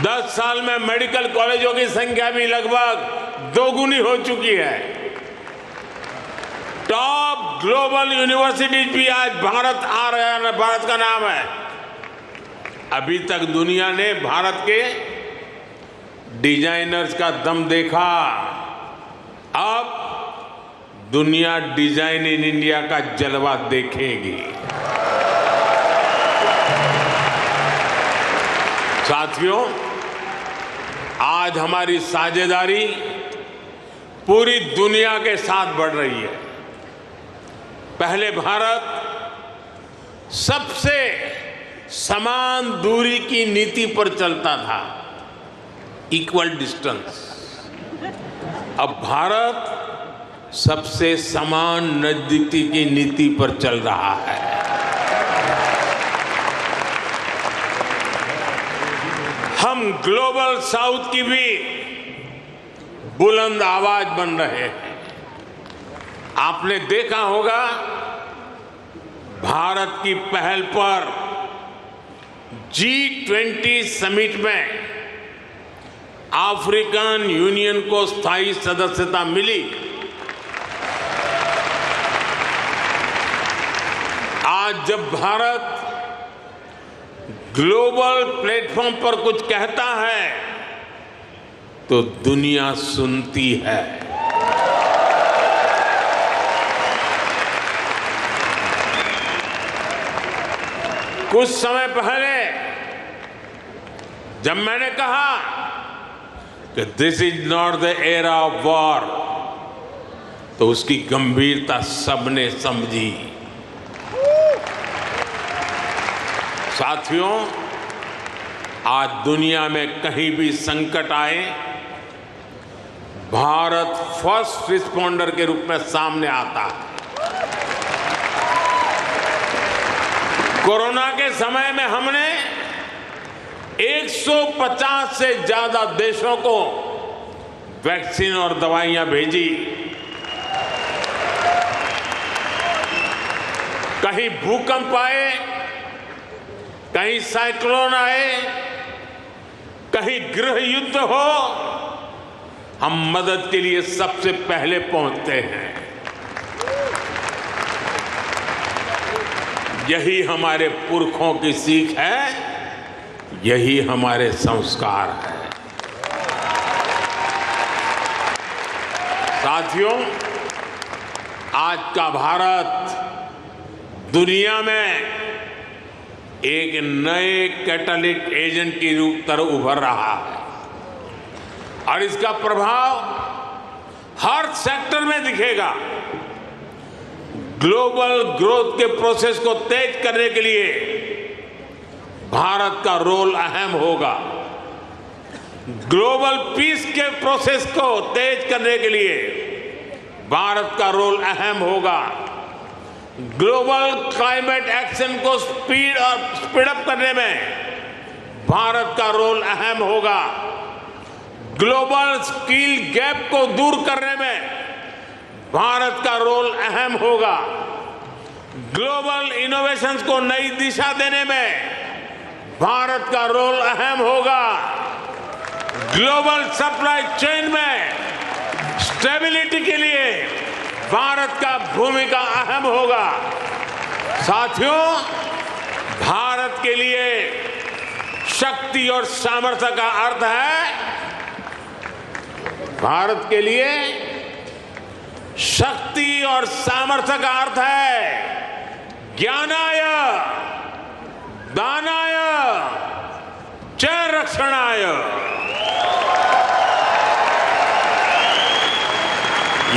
10 साल में मेडिकल कॉलेजों की संख्या भी लगभग 2 गुनी हो चुकी है। टॉप ग्लोबल यूनिवर्सिटीज भी आज भारत आ रहे हैं, भारत का नाम है। अभी तक दुनिया ने भारत के डिजाइनर्स का दम देखा, अब दुनिया डिजाइन इन इंडिया का जलवा देखेगी। साथियों, आज हमारी साझेदारी पूरी दुनिया के साथ बढ़ रही है। पहले भारत सबसे समान दूरी की नीति पर चलता था, इक्वल डिस्टेंस। अब भारत सबसे समान नजदीकी की नीति पर चल रहा है। हम ग्लोबल साउथ की भी बुलंद आवाज बन रहे हैं। आपने देखा होगा, भारत की पहल पर G20 समिट में अफ्रीकन यूनियन को स्थायी सदस्यता मिली। आज जब भारत ग्लोबल प्लेटफॉर्म पर कुछ कहता है तो दुनिया सुनती है। कुछ समय पहले जब मैंने कहा कि this is not the era of war, तो उसकी गंभीरता सबने समझी। साथियों, आज दुनिया में कहीं भी संकट आए, भारत फर्स्ट रिस्पॉन्डर के रूप में सामने आता है। कोरोना के समय में हमने 150 से ज्यादा देशों को वैक्सीन और दवाइयां भेजी। कहीं भूकंप आए, कहीं साइक्लोन आए, कहीं गृह युद्ध हो, हम मदद के लिए सबसे पहले पहुंचते हैं। यही हमारे पुरखों की सीख है, यही हमारे संस्कार है। साथियों, आज का भारत दुनिया में एक नए कैटालिटिक एजेंट की तरह उभर रहा है और इसका प्रभाव हर सेक्टर में दिखेगा। ग्लोबल ग्रोथ के प्रोसेस को तेज करने के लिए भारत का रोल अहम होगा। ग्लोबल पीस के प्रोसेस को तेज करने के लिए भारत का रोल अहम होगा। ग्लोबल क्लाइमेट एक्शन को स्पीड अप करने में भारत का रोल अहम होगा। ग्लोबल स्किल गैप को दूर करने में भारत का रोल अहम होगा। ग्लोबल इनोवेशंस को नई दिशा देने में भारत का रोल अहम होगा। ग्लोबल सप्लाई चेन में स्टेबिलिटी के लिए भारत का भूमिका अहम होगा। साथियों, भारत के लिए शक्ति और सामर्थ्य का अर्थ है, भारत के लिए शक्ति और सामर्थ्य का अर्थ है ज्ञानाय, दानाय, च रक्षणाय।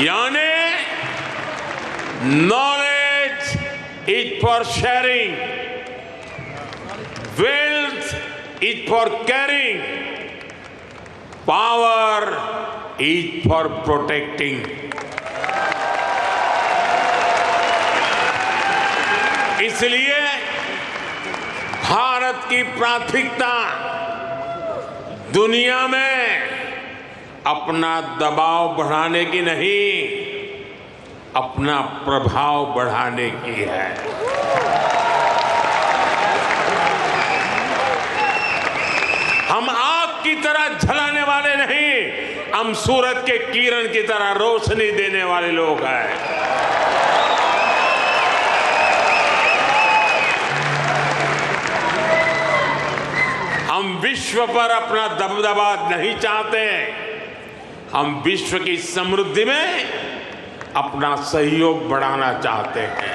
यानी knowledge is for sharing, wealth is for caring, power is for protecting. इसलिए भारत की प्राथमिकता दुनिया में अपना दबाव बढ़ाने की नहीं, अपना प्रभाव बढ़ाने की है। हम आग की तरह जलाने वाले नहीं, हम सूरज के किरण की तरह रोशनी देने वाले लोग हैं। हम विश्व पर अपना दबदबा नहीं चाहते, हम विश्व की समृद्धि में अपना सहयोग बढ़ाना चाहते हैं।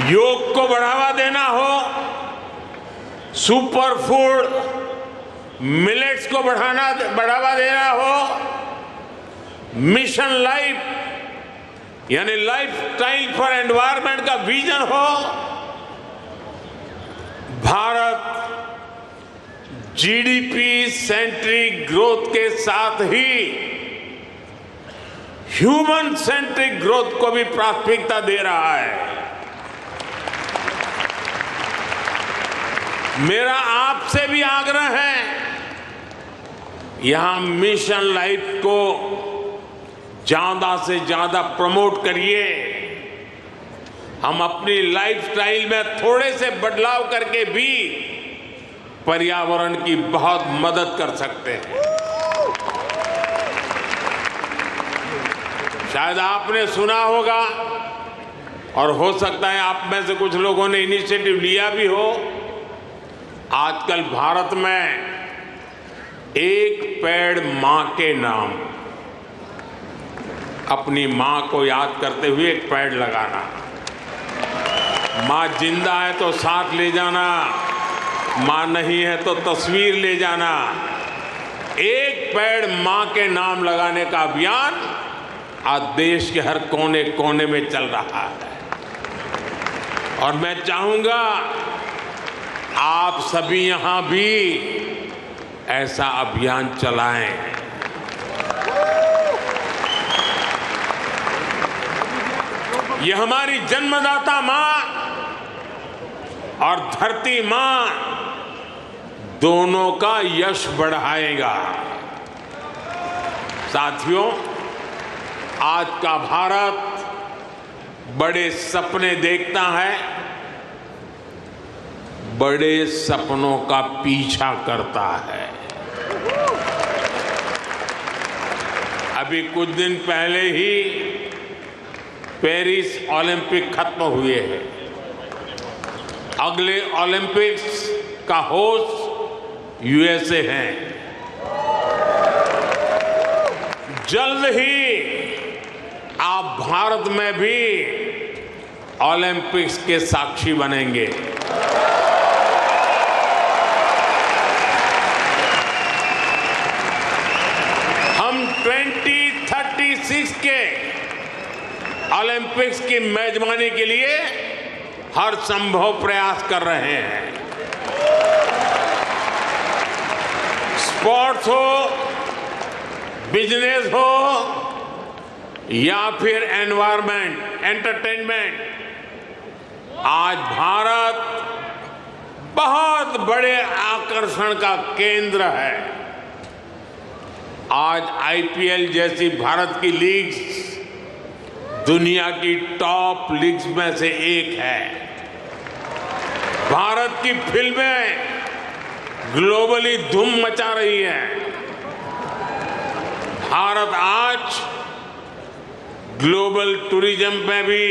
योग को बढ़ावा देना हो, सुपर फूड मिलेट्स को बढ़ावा देना हो, मिशन लाइफ यानी लाइफ स्टाइल फॉर एनवायरमेंट का विजन हो, भारत जीडीपी सेंट्रिक ग्रोथ के साथ ही ह्यूमन सेंट्रिक ग्रोथ को भी प्राथमिकता दे रहा है। मेरा आपसे भी आग्रह है, यहां मिशन लाइफ को ज्यादा से ज्यादा प्रमोट करिए। हम अपनी लाइफस्टाइल में थोड़े से बदलाव करके भी पर्यावरण की बहुत मदद कर सकते हैं। शायद आपने सुना होगा और हो सकता है आप में से कुछ लोगों ने इनिशिएटिव लिया भी हो, आजकल भारत में एक पेड़ मां के नाम, अपनी मां को याद करते हुए एक पेड़ लगाना। मां जिंदा है तो साथ ले जाना, मां नहीं है तो तस्वीर ले जाना। एक पेड़ मां के नाम लगाने का अभियान आज देश के हर कोने कोने में चल रहा है और मैं चाहूंगा आप सभी यहां भी ऐसा अभियान चलाएं। ये हमारी जन्मदाता मां और धरती मां दोनों का यश बढ़ाएगा। साथियों, आज का भारत बड़े सपने देखता है, बड़े सपनों का पीछा करता है। अभी कुछ दिन पहले ही पेरिस ओलंपिक खत्म हुए हैं। अगले ओलंपिक्स का होस्ट यूएसए है। जल्द ही आप भारत में भी ओलंपिक्स के साक्षी बनेंगे। हम 2036 के ओलंपिक्स की मेजबानी के लिए हर संभव प्रयास कर रहे हैं। स्पोर्ट्स हो, बिजनेस हो या फिर एनवायरमेंट, एंटरटेनमेंट, आज भारत बहुत बड़े आकर्षण का केंद्र है। आज आईपीएल जैसी भारत की लीग्स दुनिया की टॉप लीग्स में से एक है। भारत की फिल्में ग्लोबली धूम मचा रही हैं। भारत आज ग्लोबल टूरिज्म में भी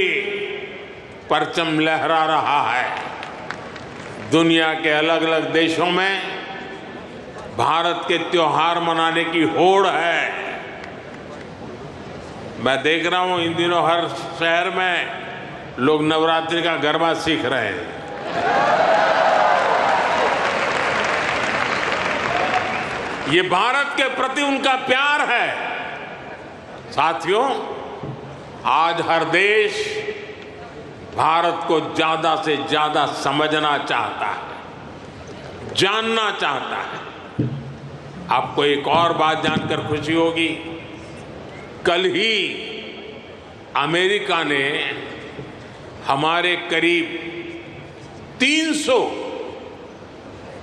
परचम लहरा रहा है। दुनिया के अलग अलग देशों में भारत के त्योहार मनाने की होड़ है। मैं देख रहा हूं इन दिनों हर शहर में लोग नवरात्रि का गरबा सीख रहे हैं। ये भारत के प्रति उनका प्यार है। साथियों, आज हर देश भारत को ज्यादा से ज्यादा समझना चाहता है, जानना चाहता है। आपको एक और बात जानकर खुशी होगी, कल ही अमेरिका ने हमारे करीब 300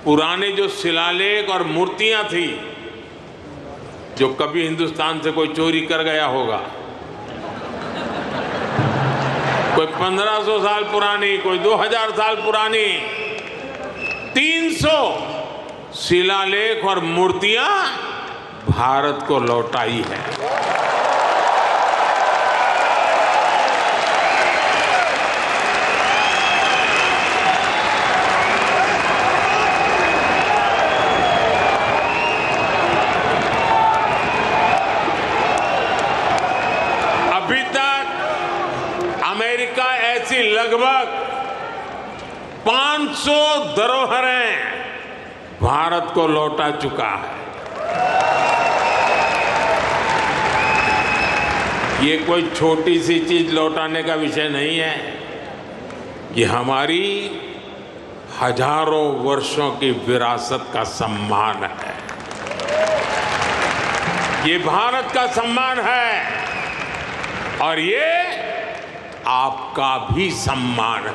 पुराने जो शिलालेख और मूर्तियां थी जो कभी हिंदुस्तान से कोई चोरी कर गया होगा, कोई 1500 साल पुरानी, कोई 2000 साल पुरानी, 300 शिलालेख और मूर्तियां भारत को लौटाई है। अमेरिका ऐसी लगभग 500 धरोहरें भारत को लौटा चुका है। ये कोई छोटी सी चीज लौटाने का विषय नहीं है, ये हमारी हजारों वर्षों की विरासत का सम्मान है, ये भारत का सम्मान है और ये आपका भी सम्मान है।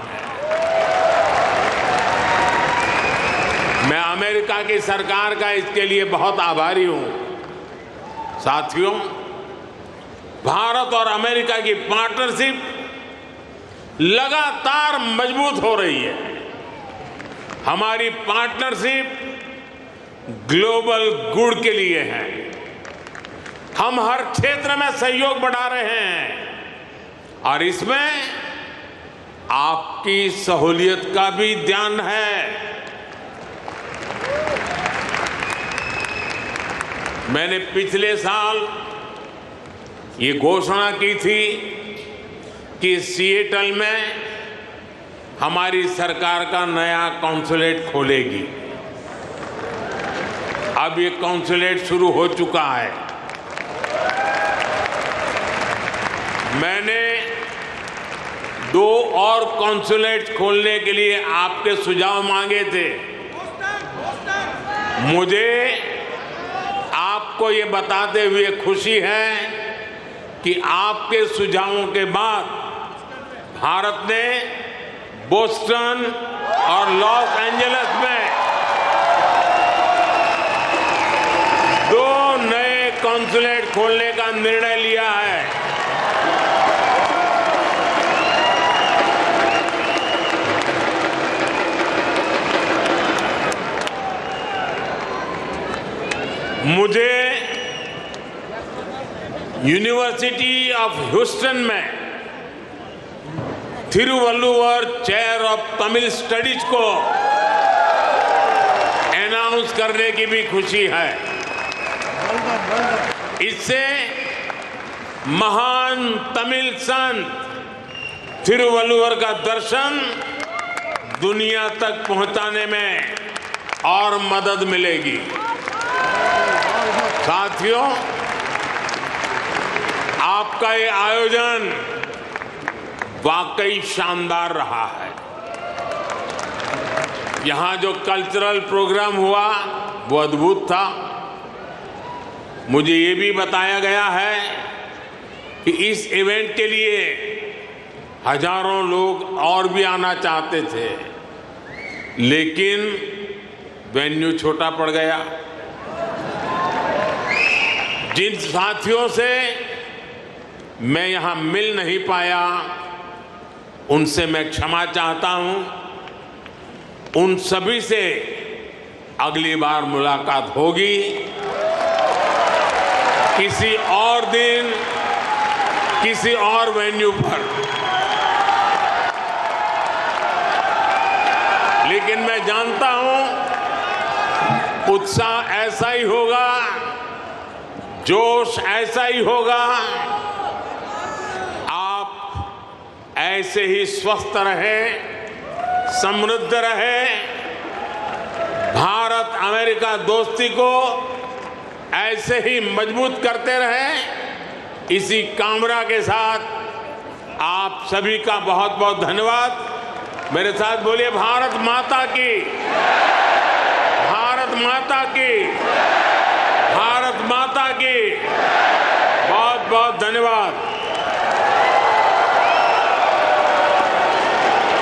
मैं अमेरिका की सरकार का इसके लिए बहुत आभारी हूं। साथियों, भारत और अमेरिका की पार्टनरशिप लगातार मजबूत हो रही है। हमारी पार्टनरशिप ग्लोबल गुड के लिए है। हम हर क्षेत्र में सहयोग बढ़ा रहे हैं और इसमें आपकी सहूलियत का भी ध्यान है। मैंने पिछले साल ये घोषणा की थी कि सिएटल में हमारी सरकार का नया कॉन्सुलेट खोलेगी। अब ये कॉन्सुलेट शुरू हो चुका है। मैंने 2 और कॉन्सुलेट खोलने के लिए आपके सुझाव मांगे थे। मुझे आपको ये बताते हुए खुशी है कि आपके सुझावों के बाद भारत ने बोस्टन और लॉस एंजलिस में 2 नए कॉन्सुलेट खोलने का निर्णय लिया है। मुझे यूनिवर्सिटी ऑफ ह्यूस्टन में Thiruvalluvar chair of Tamil studies को अनाउंस करने की भी खुशी है। इससे महान तमिल संत थिरुवल्लुवर का दर्शन दुनिया तक पहुंचाने में और मदद मिलेगी। साथियों, आपका ये आयोजन वाकई शानदार रहा है। यहां जो कल्चरल प्रोग्राम हुआ वो अद्भुत था। मुझे ये भी बताया गया है कि इस इवेंट के लिए हजारों लोग और भी आना चाहते थे, लेकिन वेन्यू छोटा पड़ गया। जिन साथियों से मैं यहां मिल नहीं पाया उनसे मैं क्षमा चाहता हूं। उन सभी से अगली बार मुलाकात होगी, किसी और दिन, किसी और वेन्यू पर। लेकिन मैं जानता हूं उत्साह ऐसा ही होगा, जोश ऐसा ही होगा। आप ऐसे ही स्वस्थ रहे, समृद्ध रहे। भारत अमेरिका दोस्ती को ऐसे ही मजबूत करते रहे। इसी कामना के साथ आप सभी का बहुत बहुत धन्यवाद। मेरे साथ बोलिए भारत माता की, भारत माता की।